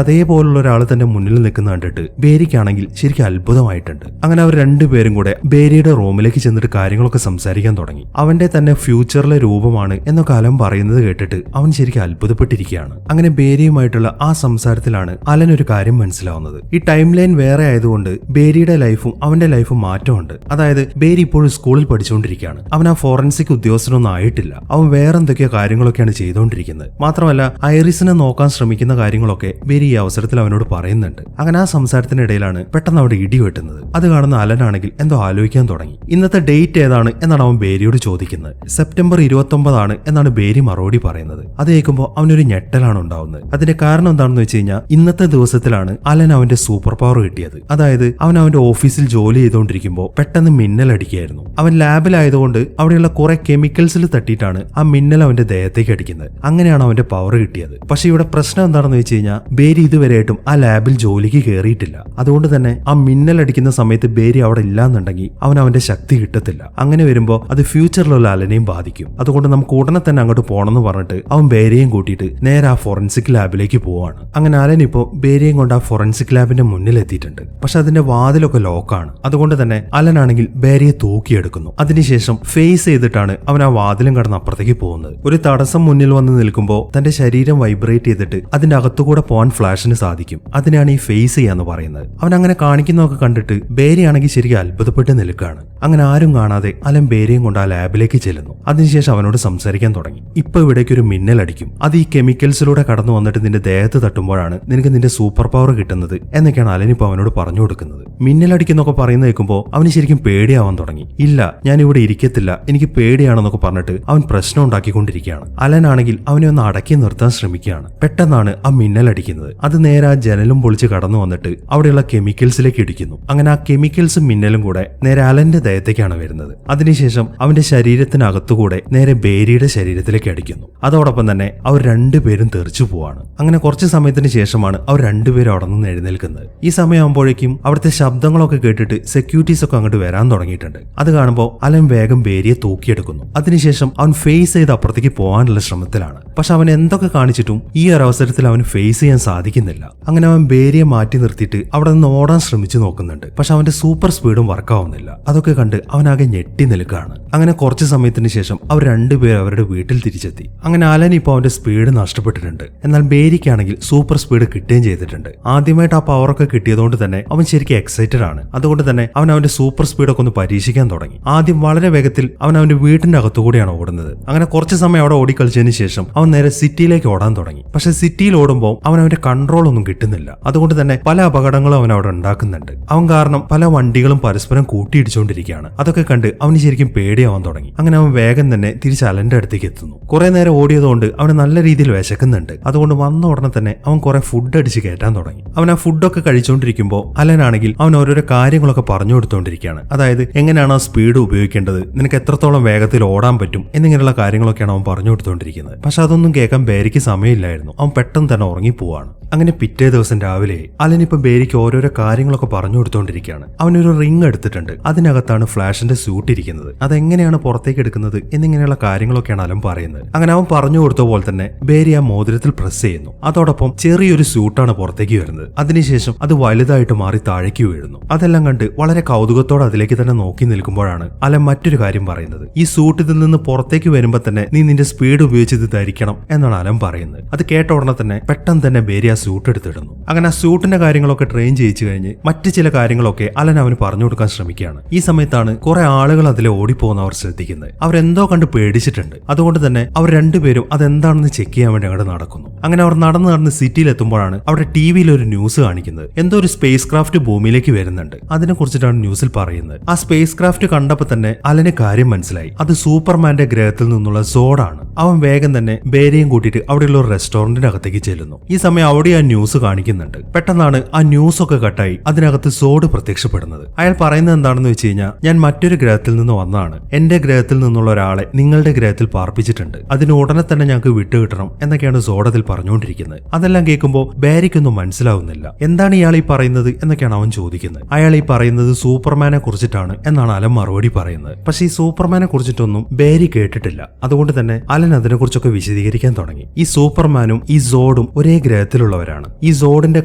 അതേപോലുള്ള ഒരാൾ തന്റെ മുന്നിൽ നിൽക്കുന്ന കണ്ടിട്ട് ബേരിക്കാണെങ്കിൽ ശരിക്കും അത്ഭുതമായിട്ടുണ്ട്. അങ്ങനെ അവർ രണ്ടുപേരും കൂടെ ബേരിയുടെ റൂമിലേക്ക് ചെന്നിട്ട് കാര്യങ്ങളൊക്കെ സംസാരിക്കാൻ തുടങ്ങി. അവന്റെ തന്നെ ഫ്യൂച്ചറിലെ രൂപമാണ് എന്നൊക്കെ അലൻ പറയുന്നത് കേട്ടിട്ട് അവൻ ശരിക്കും അത്ഭുതപ്പെട്ടിരിക്കുകയാണ്. അങ്ങനെ ബേരിയുമായിട്ടുള്ള ആ സംസാരത്തിലാണ് അലൻ ഒരു കാര്യം മനസ്സിലാവുന്നത്. ഈ ടൈം ലൈൻ വേറെ ആയതുകൊണ്ട് ബേരിയുടെ ലൈഫും അവന്റെ ലൈഫും മാറ്റമുണ്ട്. അതായത് ബേരി ഇപ്പോഴും സ്കൂളിൽ പഠിച്ചുകൊണ്ടിരിക്കുകയാണ്. അവൻ ആ ഫോറൻസിക് ഉദ്യോഗസ്ഥനൊന്നും ആയിട്ടില്ല. അവൻ വേറെ എന്തൊക്കെയോ കാര്യങ്ങളൊക്കെയാണ് ചെയ്തുകൊണ്ടിരിക്കുന്നത്. മാത്രമല്ല ഐറിസിനെ നോക്കാൻ ശ്രമിക്കുന്ന കാര്യങ്ങളൊക്കെ ബേരി ഈ അവസരത്തിൽ അവനോട് പറയുന്നുണ്ട്. അങ്ങനെ ആ സംസാരത്തിനിടയിലാണ് പെട്ടെന്ന് അവിടെ ഇടി വെട്ടുന്നത്. അത് കാണുന്ന അലനാണെങ്കിൽ എന്തോ ആലോചിക്കാൻ തുടങ്ങി. ഇന്നത്തെ ഡേറ്റ് ഏതാണ് എന്നാണ് അവൻ ബേരിയോട് ചോദിക്കുന്നത്. സെപ്റ്റംബർ 29 എന്നാണ് ബേരി മറുപടി പറയുന്നത്. അത് കേൾക്കുമ്പോൾ അവനൊരു ഞെട്ടലാണ് ഉണ്ടാവുന്നത്. അതിന്റെ കാരണം എന്താണെന്ന് വെച്ച് കഴിഞ്ഞാൽ ഇന്നത്തെ ദിവസത്തിലാണ് അലൻ അവന്റെ സൂപ്പർ പവർ കിട്ടിയത്. അതായത് അവൻ അവന്റെ ഓഫീസിൽ ജോലി ചെയ്തുകൊണ്ടിരിക്കുമ്പോൾ പെട്ടെന്ന് മിന്നൽ അടിക്കുകയായിരുന്നു. അവൻ ലാബിലായതുകൊണ്ട് അവിടെയുള്ള കുറെ കെമിക്കൽസിൽ തട്ടിയിട്ടാണ് ആ മിന്നൽ അവന്റെ ദേഹത്തേക്ക് അടിക്കുന്നത്. അങ്ങനെയാണ് അവന്റെ പവർ കിട്ടിയത്. പക്ഷെ ഇവിടെ പ്രശ്നം എന്താണെന്ന് വെച്ച് കഴിഞ്ഞാൽ ബേരി ഇതുവരെയായിട്ടും ആ ലാബിൽ ജോലിക്ക് കയറിയിട്ടില്ല. അതുകൊണ്ട് തന്നെ ആ മിന്നൽ അടിക്കുന്ന സമയത്ത് ബേരി അവിടെ ഇല്ലാന്നുണ്ടെങ്കിൽ അവന്റെ ശക്തി കിട്ടത്തില്ല. അങ്ങനെ വരുമ്പോൾ അത് ഫ്യൂച്ചറിലുള്ള അലനെയും ബാധിക്കും. അതുകൊണ്ട് നമുക്ക് ഉടനെ തന്നെ അങ്ങോട്ട് പോകണമെന്ന് പറഞ്ഞിട്ട് അവൻ ബേരിയെയും കൂട്ടിയിട്ട് നേരെ ആ ഫോറൻസിക് ലാബിലേക്ക് പോവാണ്. അങ്ങനെ അലൻ ഇപ്പോൾ ബേരിയെയും കൊണ്ട് ആ ഫോറൻസിക് ലാബിന്റെ മുന്നിൽ എത്തിയിട്ടുണ്ട്. പക്ഷെ അതിന്റെ വാതിലൊക്കെ ലോക്കാണ്. അതുകൊണ്ട് തന്നെ അലനാണെങ്കിൽ ബേരിയെ തൂക്കിയെടുക്കുന്നു. അതിനുശേഷം ഫേസ് ചെയ്തിട്ടാണ് അവൻ ആ വാതിലും കടന്ന് അപ്പുറത്തേക്ക് പോകുന്നത്. ഒരു തടസ്സം മുന്നിൽ വന്ന് നിൽക്കുമ്പോൾ തന്റെ ശരീരം വൈബ്രേറ്റ് ചെയ്തിട്ട് അതിന്റെ അകത്തുകൂടെ പോകാൻ ഫ്ലാഷിന് സാധിക്കും. അതിനാണ് ഈ ഫേസ് ചെയ്യാന്ന് പറയുന്നത്. അവൻ അങ്ങനെ കാണിക്കുന്നതൊക്കെ കണ്ടിട്ട് ബേരി ആണെങ്കിൽ ശരിക്കും അത്ഭുതപ്പെട്ട് നിൽക്കുകയാണ്. അങ്ങനെ ആരും കാണാതെ അലൻ ബേരിയും കൊണ്ട് ആ ലാബിലേക്ക് ചെല്ലുന്നു. അതിനുശേഷം അവനോട് സംസാരിക്കാൻ തുടങ്ങി. ഇപ്പൊ ഇവിടേക്ക് ഒരു മിന്നൽ അടിക്കും. അത് ഈ കെമിക്കൽസിലൂടെ കടന്നു വന്നിട്ട് നിന്റെ ദേഹത്ത് തട്ടുമ്പോഴാണ് നിനക്ക് നിന്റെ സൂപ്പർ പവർ കിട്ടുന്നത് എന്നൊക്കെയാണ് അലൻ ഇപ്പൊ അവനോട് പറഞ്ഞു കൊടുക്കുന്നത്. മിന്നലടിക്കുന്നൊക്കെ പറയുന്ന കേൾക്കുമ്പോൾ അവന് ശരിക്കും പേടിയാവാൻ തുടങ്ങി. ഇല്ല, ഞാൻ ഇവിടെ ഇരിക്കത്തില്ല, എനിക്ക് പേടിയാണെന്നൊക്കെ പറഞ്ഞിട്ട് അവൻ പ്രശ്നം ഉണ്ടാക്കിക്കൊണ്ടിരിക്കുകയാണ്. അലനാണെങ്കിൽ അവനെ ഒന്ന് അടക്കി നിർത്താൻ ശ്രമിക്കുകയാണ്. പെട്ടെന്നാണ് ആ മിന്നൽ അടിക്കുന്നത്. അത് നേരെ ആ ജനലും പൊളിച്ച് കടന്നു വന്നിട്ട് അവിടെയുള്ള കെമിക്കൽസിലേക്ക് ഇടിക്കുന്നു. അങ്ങനെ ആ കെമിക്കൽസും മിന്നലും കൂടെ നേരെ അലന്റെ ദേഹത്തേക്കാണ് വരുന്നത്. അതിനുശേഷം അവന്റെ ശരീരത്തിനകത്തുകൂടെ നേരെ ബേരിയുടെ ശരീരത്തിലേക്ക് അടിക്കുന്നു. അതോടൊപ്പം തന്നെ അവർ രണ്ടുപേരും തെറിച്ചു പോവാണ്. അങ്ങനെ കുറച്ച് സമയത്തിന് ശേഷമാണ് അവർ രണ്ടുപേരും അവിടെ നിന്ന് എഴുന്നേൽക്കുന്നത്. ഈ സമയമാകുമ്പോഴേക്കും അവിടുത്തെ ശബ്ദങ്ങളൊക്കെ കേട്ടിട്ട് സെക്യൂരിറ്റീസ് ഒക്കെ അങ്ങോട്ട് വരാൻ തുടങ്ങിയിട്ടുണ്ട്. അത് കാണുമ്പോൾ അലൻ വേഗം ബേരിയെ തൂക്കിയെടുക്കുന്നു. അതിനുശേഷം അവൻ ഫേസ് ചെയ്ത് അപ്പുറത്തേക്ക് പോകാനുള്ള ശ്രമത്തിലാണ്. പക്ഷെ അവൻ എന്തൊക്കെ കാണിച്ചിട്ടും ഈ ഒരു അവസരത്തിൽ അവന് ഫേസ് ചെയ്യാൻ സാധിക്കുന്നില്ല. അങ്ങനെ അവൻ ബേരിയെ മാറ്റി നിർത്തിയിട്ട് അവിടെ നിന്ന് ഓടാൻ ശ്രമിച്ചു നോക്കുന്നുണ്ട്. പക്ഷെ അവന്റെ സൂപ്പർ സ്പീഡും വർക്കാവുന്നില്ല. അതൊക്കെ കണ്ട് അവനാകെ ഞെട്ടി നിൽക്കുകയാണ്. അങ്ങനെ കുറച്ച് സമയത്തിന് ശേഷം അവർ രണ്ടുപേരും അവരുടെ വീട്ടിൽ തിരിച്ചെത്തി. അങ്ങനെ അലൻ ഇപ്പോൾ അവന്റെ സ്പീഡ് നഷ്ടപ്പെട്ടിട്ടുണ്ട്. എന്നാൽ ബേരിക്കാണെങ്കിൽ സൂപ്പർ സ്പീഡ് കിട്ടുകയും ചെയ്തിട്ടുണ്ട്. ആദ്യമായിട്ട് ആ പവറൊക്കെ കിട്ടിയതുകൊണ്ട് തന്നെ അവൻ ശരിക്കും എക്സൈറ്റഡ് ആണ്. അതുകൊണ്ട് തന്നെ അവൻ അവന്റെ സൂപ്പർ സ്പീഡൊക്കെ ഒന്ന് പരീക്ഷിക്കാൻ തുടങ്ങി. ആദ്യം വളരെ വേഗത്തിൽ അവൻ അവന്റെ വീടിന്റെ അകത്തുകൂടിയാണ് ഓടുന്നത്. അങ്ങനെ കുറച്ച് സമയം അവിടെ ഓടിക്കളിച്ചതിന് ശേഷം അവൻ നേരെ സിറ്റിയിലേക്ക് ഓടാൻ തുടങ്ങി. പക്ഷെ സിറ്റിയിൽ ഓടുമ്പോൾ അവന്റെ കൺട്രോൾ ഒന്നും കിട്ടുന്നില്ല. അതുകൊണ്ട് തന്നെ പല അപകടങ്ങളും അവൻ അവിടെ ഉണ്ടാക്കുന്നുണ്ട്. അവൻ കാരണം പല വണ്ടികളും പരസ്പരം കൂട്ടിയിടിച്ചുകൊണ്ടിരിക്കുകയാണ്. അതൊക്കെ കണ്ട് അവന് ശരിക്കും പേടിയാവാൻ തുടങ്ങി. അങ്ങനെ അവൻ വേഗം തന്നെ തിരിച്ച് അലന്റെ അടുത്തേക്ക് എത്തുന്നു. കുറെ നേരം ഓടിയതുകൊണ്ട് അവന് നല്ല രീതിയിൽ വിശക്കുന്നുണ്ട്. അതുകൊണ്ട് വന്ന ഉടനെ തന്നെ അവൻ കുറെ ഫുഡ് അടിച്ച് കയറ്റാൻ തുടങ്ങി. അവൻ ആ ഫുഡൊക്കെ കഴിച്ചുകൊണ്ടിരിക്കുമ്പോൾ അലനാണെങ്കിൽ അവൻ ഓരോരോ കാര്യങ്ങളൊക്കെ പറഞ്ഞു കൊടുത്തുകൊണ്ടിരിക്കുകയാണ്. അതായത് എങ്ങനെയാണ് ആ സ്പീഡ് ഉപയോഗിക്കേണ്ടത്, നിനക്ക് എത്രത്തോളം വേഗത്തിൽ ഓടാൻ പറ്റും എന്നിങ്ങനെയുള്ള കാര്യങ്ങളൊക്കെയാണ് അവൻ പറഞ്ഞു കൊടുത്തുകൊണ്ടിരിക്കുന്നത്. പക്ഷെ അതൊന്നും കേൾക്കാൻ ബേരിക്ക് സമയമില്ലായിരുന്നു. അവൻ പെട്ടെന്ന് തന്നെ ഉറങ്ങിപ്പോവാണ്. അങ്ങനെ പിറ്റേ ദിവസം രാവിലെ അലനിപ്പോ ബേരിക്ക് ഓരോരോ കാര്യങ്ങളൊക്കെ പറഞ്ഞു കൊടുത്തുകൊണ്ടിരിക്കുകയാണ്. അവനൊരു റിംഗ് എടുത്തിട്ടുണ്ട്. അതിനകത്താണ് ഫ്ലാഷിന്റെ സ്യൂട്ട് ഇരിക്കുന്നത്. അതെങ്ങനെയാണ് പുറത്തേക്ക് എടുക്കുന്നത് എന്നിങ്ങനെയുള്ള കാര്യങ്ങളൊക്കെയാണ് അലൻ പറയുന്നത്. അങ്ങനെ അവൻ പറഞ്ഞു കൊടുത്ത പോലെ തന്നെ ബേരി ആ മോതിരത്തിൽ പ്രസ് ചെയ്യുന്നു. അതോടൊപ്പം ചെറിയൊരു സ്യൂട്ടാണ് പുറത്തേക്ക് വരുന്നത്. അതിനുശേഷം അത് വലുതായിട്ട് മാറി താഴേക്ക് വീഴുന്നു. അതെല്ലാം കണ്ട് വളരെ കൗതുകത്തോടെ അതിലേക്ക് തന്നെ നോക്കി നിൽക്കുമ്പോഴാണ് അലൻ മറ്റൊരു കാര്യം പറയുന്നത്. ഈ സ്യൂട്ട് ഇതിൽ നിന്ന് പുറത്തേക്ക് വരുമ്പോൾ തന്നെ നീ നിന്റെ സ്പീഡ് ഉപയോഗിച്ച് ഇത് ധരിക്കാൻ പിടിക്കണം എന്നാണ് അലൻ പറയുന്നത്. അത് കേട്ട ഉടനെ തന്നെ പെട്ടെന്ന് തന്നെ ബേരി ആ സ്യൂട്ട് എടുത്തിടുന്നു. അങ്ങനെ ആ സ്യൂട്ടിന്റെ കാര്യങ്ങളൊക്കെ ട്രെയിൻ ചെയ്യിച്ചു കഴിഞ്ഞ് മറ്റു ചില കാര്യങ്ങളൊക്കെ അലൻ അവന് പറഞ്ഞു കൊടുക്കാൻ ശ്രമിക്കുകയാണ്. ഈ സമയത്താണ് കുറെ ആളുകൾ അതിലെ ഓടിപ്പോകുന്ന അവർ ശ്രദ്ധിക്കുന്നത്. അവരെന്തോ കണ്ട് പേടിച്ചിട്ടുണ്ട്. അതുകൊണ്ട് തന്നെ അവർ രണ്ടുപേരും അതെന്താണെന്ന് ചെക്ക് ചെയ്യാൻ വേണ്ടി അങ്ങോട്ട് നടക്കുന്നു. അങ്ങനെ അവർ നടന്ന് സിറ്റിയിൽ എത്തുമ്പോഴാണ് അവിടെ ടിവിയിൽ ഒരു ന്യൂസ് കാണിക്കുന്നത്. എന്തോ ഒരു സ്പേസ് ക്രാഫ്റ്റ് ഭൂമിയിലേക്ക് വരുന്നുണ്ട്. അതിനെ കുറിച്ചിട്ടാണ് ന്യൂസിൽ പറയുന്നത്. ആ സ്പേസ് ക്രാഫ്റ്റ് കണ്ടപ്പോൾ തന്നെ അലന് കാര്യം മനസ്സിലായി. അത് സൂപ്പർമാന്റെ ഗ്രഹത്തിൽ നിന്നുള്ള സോഡാണ്. അവൻ വേഗം തന്നെ ബേരിയും കൂട്ടിയിട്ട് അവിടെയുള്ള ഒരു റെസ്റ്റോറന്റിന്റെ അകത്തേക്ക് ചെല്ലുന്നു. ഈ സമയം അവിടെ ആ ന്യൂസ് കാണിക്കുന്നുണ്ട്. പെട്ടെന്നാണ് ആ ന്യൂസ് ഒക്കെ കട്ടായി അതിനകത്ത് സോഡ് പ്രത്യക്ഷപ്പെടുന്നത്. അയാൾ പറയുന്നത് എന്താണെന്ന് വെച്ച് കഴിഞ്ഞാൽ, ഞാൻ മറ്റൊരു ഗ്രഹത്തിൽ നിന്ന് വന്നതാണ്. എന്റെ ഗ്രഹത്തിൽ നിന്നുള്ള ഒരാളെ നിങ്ങളുടെ ഗ്രഹത്തിൽ പാർപ്പിച്ചിട്ടുണ്ട്. അതിന് ഉടനെ തന്നെ ഞങ്ങൾക്ക് വിട്ടുകിട്ടണം എന്നൊക്കെയാണ് സോഡ് അതിൽ പറഞ്ഞുകൊണ്ടിരിക്കുന്നത്. അതെല്ലാം കേൾക്കുമ്പോൾ ബേരിക്കൊന്നും മനസ്സിലാവുന്നില്ല. എന്താണ് ഇയാൾ ഈ പറയുന്നത് എന്നൊക്കെയാണ് അവൻ ചോദിക്കുന്നത്. അയാൾ ഈ പറയുന്നത് സൂപ്പർമാനെ കുറിച്ചിട്ടാണ് എന്നാണ് അലൻ മറുപടി പറയുന്നത്. പക്ഷേ ഈ സൂപ്പർമാനെ കുറിച്ചിട്ടൊന്നും ബേരി കേട്ടിട്ടില്ല. അതുകൊണ്ട് തന്നെ അലൻ അതിനെക്കുറിച്ചൊക്കെ വിശദീകരിക്കാൻ തുടങ്ങി. ഈ സൂപ്പർമാനും ഈ സോഡും ഒരേ ഗ്രഹത്തിലുള്ളവരാണ്. ഈ സോഡിന്റെ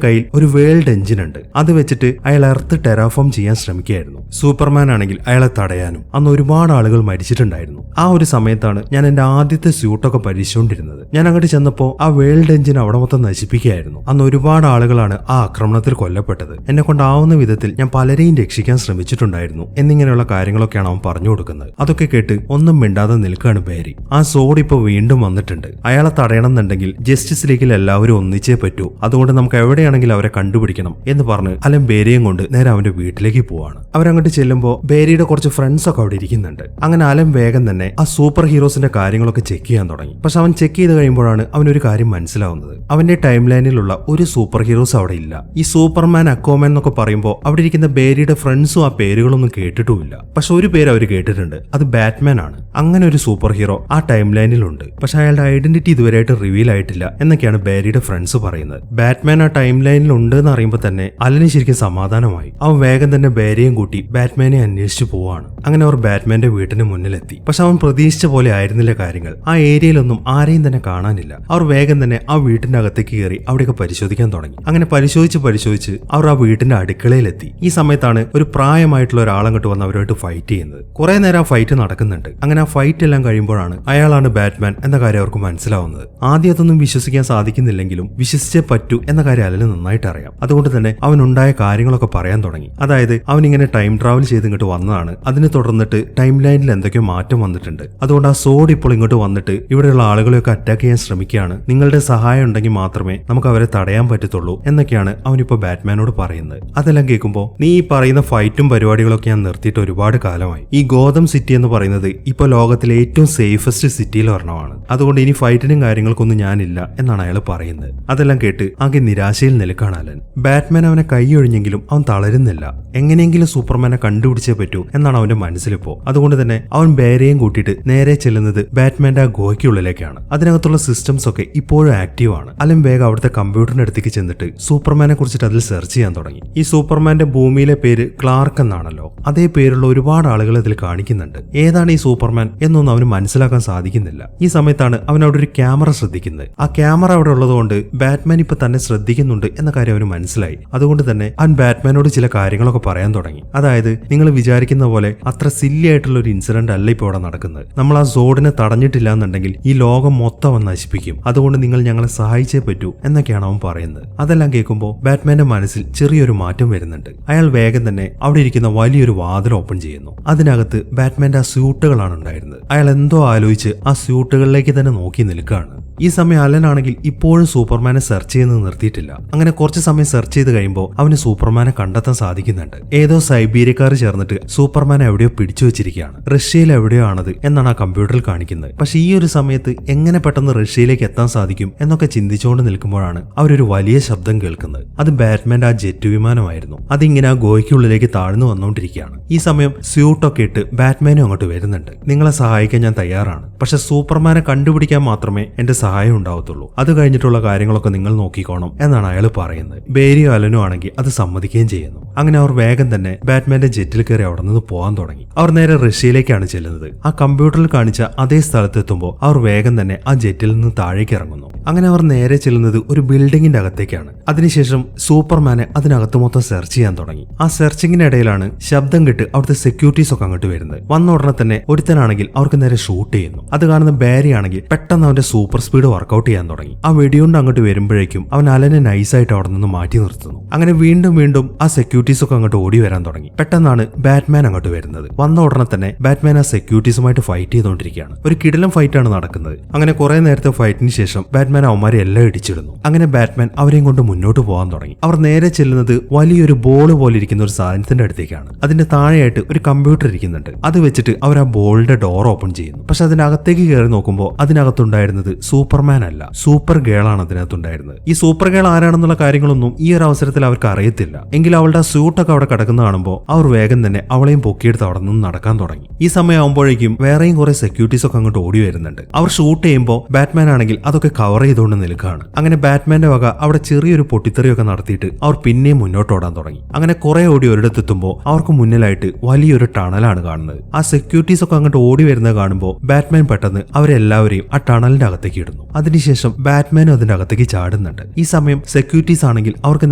കയ്യിൽ ഒരു വേൾഡ് എഞ്ചിൻ ഉണ്ട്. അത് വെച്ചിട്ട് അയാൾ എർത്ത് ടെറാഫോം ചെയ്യാൻ ശ്രമിക്കുകയായിരുന്നു. സൂപ്പർമാൻ ആണെങ്കിൽ അയാളെ തടയാനും. അന്ന് ഒരുപാട് ആളുകൾ മരിച്ചിട്ടുണ്ടായിരുന്നു. ആ ഒരു സമയത്താണ് ഞാൻ എന്റെ ആദ്യത്തെ സ്യൂട്ടൊക്കെ പരിശോധിച്ചിരുന്നത്. ഞാൻ അങ്ങോട്ട് ചെന്നപ്പോ ആ വേൾഡ് എഞ്ചിൻ അവിടെ മൊത്തം നശിപ്പിക്കുകയായിരുന്നു. അന്ന് ഒരുപാട് ആളുകളാണ് ആ ആക്രമണത്തിൽ കൊല്ലപ്പെട്ടത്. എന്നെ കൊണ്ടാവുന്ന വിധത്തിൽ ഞാൻ പലരെയും രക്ഷിക്കാൻ ശ്രമിച്ചിട്ടുണ്ടായിരുന്നു എന്നിങ്ങനെയുള്ള കാര്യങ്ങളൊക്കെയാണ് അവൻ പറഞ്ഞു കൊടുക്കുന്നത്. അതൊക്കെ കേട്ട് ഒന്നും മിണ്ടാതെ നിൽക്കുകയാണ് ബേരി. ആ സോഡ് ഇപ്പൊ വീണ്ടും വന്നിട്ടുണ്ട്. അയാളെ തടയണം എന്നുണ്ടെങ്കിൽ ജസ്റ്റിസ് ലീഗിൽ എല്ലാവരും ഒന്നിച്ചേ പറ്റൂ. അതുകൊണ്ട് നമുക്ക് എവിടെയാണെങ്കിലും അവരെ കണ്ടുപിടിക്കണം എന്ന് പറഞ്ഞ് അലൻ ബേരിയും കൊണ്ട് നേരെ അവന്റെ വീട്ടിലേക്ക് പോവാണ്. അവരങ്ങോട്ട് ചെല്ലുമ്പോൾ ബേരിയുടെ കുറച്ച് ഫ്രണ്ട്സ് ഒക്കെ അവിടെ ഇരിക്കുന്നുണ്ട്. അങ്ങനെ അലൻ വേഗം തന്നെ ആ സൂപ്പർ ഹീറോസിന്റെ കാര്യങ്ങളൊക്കെ ചെക്ക് ചെയ്യാൻ തുടങ്ങി. പക്ഷെ അവൻ ചെക്ക് ചെയ്ത് കഴിയുമ്പോഴാണ് അവനൊരു കാര്യം മനസ്സിലാവുന്നത്. അവന്റെ ടൈം ലൈനിലുള്ള ഒരു സൂപ്പർ ഹീറോസ് അവിടെ ഇല്ല. ഈ സൂപ്പർമാൻ, അക്വാമാൻ എന്നൊക്കെ പറയുമ്പോൾ അവിടെ ഇരിക്കുന്ന ബേരിയുടെ ഫ്രണ്ട്സും ആ പേരുകളൊന്നും കേട്ടിട്ടുമില്ല. പക്ഷെ ഒരു പേര് അവർ കേട്ടിട്ടുണ്ട്. അത് ബാറ്റ്മാൻ ആണ്. അങ്ങനെ ഒരു സൂപ്പർ ഹീറോ ആ ടൈം ലൈനിലുണ്ട്. പക്ഷെ അയാളുടെ ഐഡന്റിറ്റി ഇതുവരെയായിട്ട് റിവീൽ ആയിട്ടില്ല എന്നൊക്കെയാണ് ബേരിയുടെ ഫ്രണ്ട്സ് പറയുന്നത്. ബാറ്റ്മാൻ ആ ടൈം ലൈനിൽ ഉണ്ട് എന്ന് അറിയുമ്പോൾ തന്നെ അലന് ശരിക്കും സമാധാനമായി. അവൻ വേഗം തന്നെ ബേരിയും കൂട്ടി ബാറ്റ്മാനെ അന്വേഷിച്ചു പോവാണ്. അങ്ങനെ അവർ ബാറ്റ്മാന്റെ വീട്ടിന് മുന്നിലെത്തി. പക്ഷെ അവൻ പ്രതീക്ഷിച്ച പോലെ ആയിരുന്നില്ല കാര്യങ്ങൾ. ആ ഏരിയയിലൊന്നും ആരെയും തന്നെ കാണാനില്ല. അവർ വേഗം തന്നെ ആ വീട്ടിന്റെ അകത്തേക്ക് കയറി അവിടെയൊക്കെ പരിശോധിക്കാൻ തുടങ്ങി. അങ്ങനെ പരിശോധിച്ച് അവർ ആ വീട്ടിന്റെ അടുക്കളയിലെത്തി. ഈ സമയത്താണ് ഒരു പ്രായമായിട്ടുള്ള ഒരാളങ്ങോട്ട് വന്ന് അവരുമായിട്ട് ഫൈറ്റ് ചെയ്യുന്നത്. കുറെ നേരം ആ ഫൈറ്റ് നടക്കുന്നുണ്ട്. അങ്ങനെ ആ ഫൈറ്റ് എല്ലാം കഴിയുമ്പോഴാണ് അയാളാണ് ബാറ്റ്മാൻ എന്ന കാര്യം അവർക്ക് മനസ്സിലാവുന്നത്. ആദ്യം അതൊന്നും വിശ്വസിക്കാൻ സാധിക്കുന്നില്ലെങ്കിലും വിശ്വസിച്ചേ പറ്റൂ എന്ന കാര്യം അലന് നന്നായിട്ട് അറിയാം. അതുകൊണ്ട് തന്നെ അവനുണ്ടായ കാര്യങ്ങളൊക്കെ പറയാൻ തുടങ്ങി. അതായത് അവൻ ഇങ്ങനെ ടൈം ട്രാവൽ ചെയ്ത് ഇങ്ങോട്ട് വന്നതാണ്. അതിനെ തുടർന്നിട്ട് ടൈം ലൈനിൽ എന്തൊക്കെയോ മാറ്റം വന്നിട്ടുണ്ട്. അതുകൊണ്ട് ആ സോഡ് ഇപ്പോൾ ഇങ്ങോട്ട് വന്നിട്ട് ഇവിടെയുള്ള ആളുകളെയൊക്കെ അറ്റാക്ക് ചെയ്യാൻ ശ്രമിക്കുകയാണ്. നിങ്ങളുടെ സഹായം ഉണ്ടെങ്കിൽ മാത്രമേ നമുക്ക് അവരെ തടയാൻ പറ്റത്തുള്ളൂ എന്നൊക്കെയാണ് അവനിപ്പോ ബാറ്റ്മാനോട് പറയുന്നത്. അതെല്ലാം കേൾക്കുമ്പോൾ, നീ ഈ പറയുന്ന ഫൈറ്റും പരിപാടികളൊക്കെ ഞാൻ നിർത്തിയിട്ട് ഒരുപാട് കാലമായി. ഈ ഗോതം സിറ്റി എന്ന് പറയുന്നത് ഇപ്പൊ ലോകത്തിലെ ഏറ്റവും സേഫസ്റ്റ് സിറ്റിയിൽ ഒരെണ്ണമാണ്. അതുകൊണ്ട് ഇനി ഫൈറ്റിനും കാര്യങ്ങൾക്കൊന്നും ഞാനില്ല എന്നാണ് അയാൾ പറയുന്നത്. അതെല്ലാം കേട്ട് ആകെ നിരാശയിൽ നിൽക്കാണ് അലൻ. ബാറ്റ്മാൻ അവനെ കൈയൊഴിഞ്ഞെങ്കിലും അവൻ തളരുന്നില്ല. എങ്ങനെയെങ്കിലും സൂപ്പർമാനെ കണ്ടുപിടിച്ചേ പറ്റൂ എന്നാണ് അവന്റെ മനസ്സിലിപ്പോ. അതുകൊണ്ട് തന്നെ അവൻ ബേരയും കൂട്ടിയിട്ട് നേരെ ചെല്ലുന്നത് ബാറ്റ്മാന്റെ ആ ഗോയ്ക്കുള്ളിലേക്കാണ്. അതിനകത്തുള്ള സിസ്റ്റംസ് ഒക്കെ ഇപ്പോഴും ആക്റ്റീവ് ആണ്. അലൻ വേഗം അവിടുത്തെ കമ്പ്യൂട്ടറിന്റെ അടുത്തേക്ക് ചെന്നിട്ട് സൂപ്പർമാനെ കുറിച്ചിട്ട് അതിൽ സെർച്ച് ചെയ്യാൻ തുടങ്ങി. ഈ സൂപ്പർമാന്റെ ഭൂമിയിലെ പേര് ക്ലാർക്ക് എന്നാണല്ലോ. അതേ പേരുള്ള ഒരുപാട് ആളുകൾ ഇതിൽ കാണിക്കുന്നുണ്ട്. ഏതാണ് ഈ സൂപ്പർമാൻ എന്നൊന്നും അവന് മനസ്സിലാക്കാൻ സാധിക്കുന്നില്ല. ഈ സമയത്താണ് അവൻ അവിടെ ഒരു ക്യാമറ ശ്രദ്ധിക്കുന്നത്. ആ ക്യാമറ അവിടെ ഉള്ളതുകൊണ്ട് ബാറ്റ്മാൻ ഇപ്പൊ തന്നെ ശ്രദ്ധിക്കുന്നുണ്ട് എന്ന കാര്യം അവന് മനസ്സിലായി. അതുകൊണ്ട് തന്നെ അവൻ ബാറ്റ്മാനോട് ചില കാര്യങ്ങളൊക്കെ പറയാൻ തുടങ്ങി. അതായത്, നിങ്ങൾ വിചാരിക്കുന്ന പോലെ അത്ര സില്ലി ആയിട്ടുള്ള ഒരു ഇൻസിഡന്റ് അല്ല ഇപ്പോൾ അവിടെ നടക്കുന്നത്. നമ്മൾ ആ സോഡിനെ തടഞ്ഞിട്ടില്ല എന്നുണ്ടെങ്കിൽ ഈ ലോകം മൊത്തം അവൻ നശിപ്പിക്കും. അതുകൊണ്ട് നിങ്ങൾ ഞങ്ങളെ സഹായിച്ചേ പറ്റൂ എന്നൊക്കെയാണ് അവൻ പറയുന്നത്. അതെല്ലാം കേൾക്കുമ്പോൾ ബാറ്റ്മാന്റെ മനസ്സിൽ ചെറിയൊരു മാറ്റം വരുന്നുണ്ട്. അയാൾ വേഗം തന്നെ അവിടെ ഇരിക്കുന്ന വലിയൊരു വാതിൽ ഓപ്പൺ ചെയ്യുന്നു. അതിനകത്ത് ബാറ്റ്മാന്റെ ആ സ്യൂട്ടുകളാണ് ഉണ്ടായിരുന്നത്. അയാൾ എന്തോ ആലോചിച്ച് ആ സ്യൂട്ടുകളിലേക്ക് തന്നെ നോക്കി നിൽക്കുകയാണ്. ഈ സമയം അലനാണെങ്കിൽ ഇപ്പോഴും സൂപ്പർമാനെ സെർച്ച് ചെയ്യുന്നത് നിർത്തിയിട്ടില്ല. അങ്ങനെ കുറച്ച് സമയം സെർച്ച് ചെയ്ത് കഴിയുമ്പോൾ അവന് സൂപ്പർമാനെ കണ്ടെത്താൻ സാധിക്കുന്നുണ്ട്. ഏതോ സൈബീരിയക്കാർ ചേർന്നിട്ട് സൂപ്പർമാനെ എവിടെയോ പിടിച്ചു വെച്ചിരിക്കുകയാണ്. റഷ്യയിൽ എവിടെയോ ആണത് എന്നാണ് ആ കമ്പ്യൂട്ടറിൽ കാണിക്കുന്നത്. പക്ഷെ ഈ ഒരു സമയത്ത് എങ്ങനെ പെട്ടെന്ന് റഷ്യയിലേക്ക് എത്താൻ സാധിക്കും എന്നൊക്കെ ചിന്തിച്ചുകൊണ്ട് നിൽക്കുമ്പോഴാണ് അവരൊരു വലിയ ശബ്ദം കേൾക്കുന്നത്. അത് ബാറ്റ്മാന്റെ ആ ജെറ്റ് വിമാനമായിരുന്നു. അതിങ്ങനെ ആ ഗോയ്ക്കുള്ളിലേക്ക് താഴ്ന്നു വന്നുകൊണ്ടിരിക്കുകയാണ്. ഈ സമയം സ്യൂട്ടൊക്കെ ഇട്ട് ബാറ്റ്മാനും അങ്ങോട്ട് വരുന്നുണ്ട്. നിങ്ങളെ സഹായിക്കാൻ ഞാൻ തയ്യാറാണ്. പക്ഷെ സൂപ്പർമാനെ കണ്ടുപിടിക്കാൻ മാത്രമേ എന്റെ സഹായം ഉണ്ടാവത്തുള്ളൂ. അത് കഴിഞ്ഞിട്ടുള്ള കാര്യങ്ങളൊക്കെ നിങ്ങൾ നോക്കിക്കോണം എന്നാണ് അയാൾ പറയുന്നത്. ബേരിയോ അലനും ആണെങ്കിൽ അത് സമ്മതിക്കുകയും ചെയ്യുന്നു. അങ്ങനെ അവർ വേഗം തന്നെ ബാറ്റ്മാന്റെ ജെറ്റിൽ കയറി അവിടെ നിന്ന് പോകാൻ തുടങ്ങി. അവർ നേരെ റഷ്യയിലേക്കാണ് ചെല്ലുന്നത്. ആ കമ്പ്യൂട്ടറിൽ കാണിച്ച അതേ സ്ഥലത്തെത്തുമ്പോൾ അവർ വേഗം തന്നെ ആ ജെറ്റിൽ നിന്ന് താഴേക്ക് ഇറങ്ങുന്നു. അങ്ങനെ അവർ നേരെ ചെല്ലുന്നത് ഒരു ബിൽഡിങ്ങിന്റെ അകത്തേക്കാണ്. അതിനുശേഷം സൂപ്പർമാനെ അതിനകത്ത് മൊത്തം സെർച്ച് ചെയ്യാൻ തുടങ്ങി. ആ സെർച്ചിങ്ങിനിടയിലാണ് ശബ്ദം കേട്ട് അവിടുത്തെ സെക്യൂരിറ്റീസ് ഒക്കെ അങ്ങോട്ട് വരുന്നത്. വന്ന ഉടനെ തന്നെ ഒരുത്തനാണെങ്കിൽ അവർക്ക് നേരെ ഷൂട്ട് ചെയ്യുന്നു. അത് കാണുന്ന ബാരി ആണെങ്കിൽ പെട്ടെന്ന് അവന്റെ സൂപ്പർ സ്പീഡ് വർക്കൗട്ട് ചെയ്യാൻ തുടങ്ങി. ആ വെടിയുണ്ട് അങ്ങോട്ട് വരുമ്പോഴേക്കും അവൻ അലനെ നൈസായിട്ട് അവിടെ നിന്ന് മാറ്റി നിർത്തുന്നു. അങ്ങനെ വീണ്ടും വീണ്ടും ആ സെക്യൂരിറ്റീസ് ഒക്കെ അങ്ങോട്ട് ഓടി വരാൻ തുടങ്ങി. പെട്ടെന്നാണ് ബാറ്റ്മാൻ അങ്ങോട്ട് വരുന്നത്. വന്ന ഉടനെ തന്നെ ബാറ്റ്മാൻ ആ സെക്യൂരിറ്റീസുമായിട്ട് ഫൈറ്റ് ചെയ്തുകൊണ്ടിരിക്കുകയാണ്. ഒരു കിടിലം ഫൈറ്റ് ആണ് നടക്കുന്നത്. അങ്ങനെ കുറെ നേരത്തെ ഫൈറ്റിന് ശേഷം ബാറ്റ്മാൻ അവന്മാരെ എല്ലാം ഇടിച്ചിടുന്നു. അങ്ങനെ ബാറ്റ്മാൻ അവരെയും കൊണ്ട് മുന്നോട്ട് പോകാൻ തുടങ്ങി. അവർ നേരെ ചെല്ലുന്നത് വലിയൊരു ബോൾ പോലെ ഇരിക്കുന്ന ഒരു സാധനത്തിന്റെ അടുത്തേക്കാണ്. അതിന്റെ താഴെയായിട്ട് ഒരു കമ്പ്യൂട്ടർ ഇരിക്കുന്നുണ്ട്. അത് വെച്ചിട്ട് അവർ ആ ബോളിന്റെ ഡോർ ഓപ്പൺ ചെയ്യുന്നു. പക്ഷെ അതിനകത്തേക്ക് കയറി നോക്കുമ്പോൾ അതിനകത്തുണ്ടായിരുന്നത് സൂപ്പർമാൻ അല്ല, സൂപ്പർ ഗേൾ ആണ് അതിനകത്തുണ്ടായിരുന്നത്. ഈ സൂപ്പർ ഗേൾ ആരാണെന്നുള്ള കാര്യങ്ങളൊന്നും ഈ ഒരു അവസരത്തിൽ അവർക്ക് അറിയത്തില്ല. എങ്കിലും അവളുടെ സ്യൂട്ടൊക്കെ അവിടെ കിടക്കുന്ന കാണുമ്പോൾ അവർ വേഗം തന്നെ അവളെയും പൊക്കിയെടുത്ത് അവിടെ നിന്ന് നടക്കാൻ തുടങ്ങി. ഈ സമയമാകുമ്പോഴേക്കും വേറെയും കുറെ സെക്യൂരിറ്റീസ് ഒക്കെ അങ്ങോട്ട് ഓടി വരുന്നുണ്ട്. അവർ ഷൂട്ട് ചെയ്യുമ്പോൾ ബാറ്റ്മാൻ ആണെങ്കിൽ അതൊക്കെ കവർ ചെയ്തുകൊണ്ട് നിൽക്കുകയാണ്. അങ്ങനെ ബാറ്റ്മാന്റെ വക അവിടെ ചെറിയൊരു പൊട്ടിത്തെറിയൊക്കെ നടത്തിയിട്ട് അവർ പിന്നെയും മുന്നോട്ട് ഓടാൻ തുടങ്ങി. അങ്ങനെ കുറെ ഓടി ഒരിടത്തെത്തുമ്പോൾ അവർക്ക് മുന്നിലായിട്ട് വലിയൊരു ടണലാണ് കാണുന്നത്. ആ സെക്യൂരിറ്റീസ് ഒക്കെ അങ്ങോട്ട് ഓടി വരുന്നത് കാണുമ്പോൾ ബാറ്റ്മാൻ പെട്ടെന്ന് അവരെല്ലാവരെയും ആ ടണലിന്റെ അകത്തേക്ക് ഇടുന്നു. അതിനുശേഷം ബാറ്റ്മാനും അതിന്റെ അകത്തേക്ക് ചാടുന്നുണ്ട്. ഈ സമയം സെക്യൂരിറ്റീസ് ആണെങ്കിൽ അവർക്ക്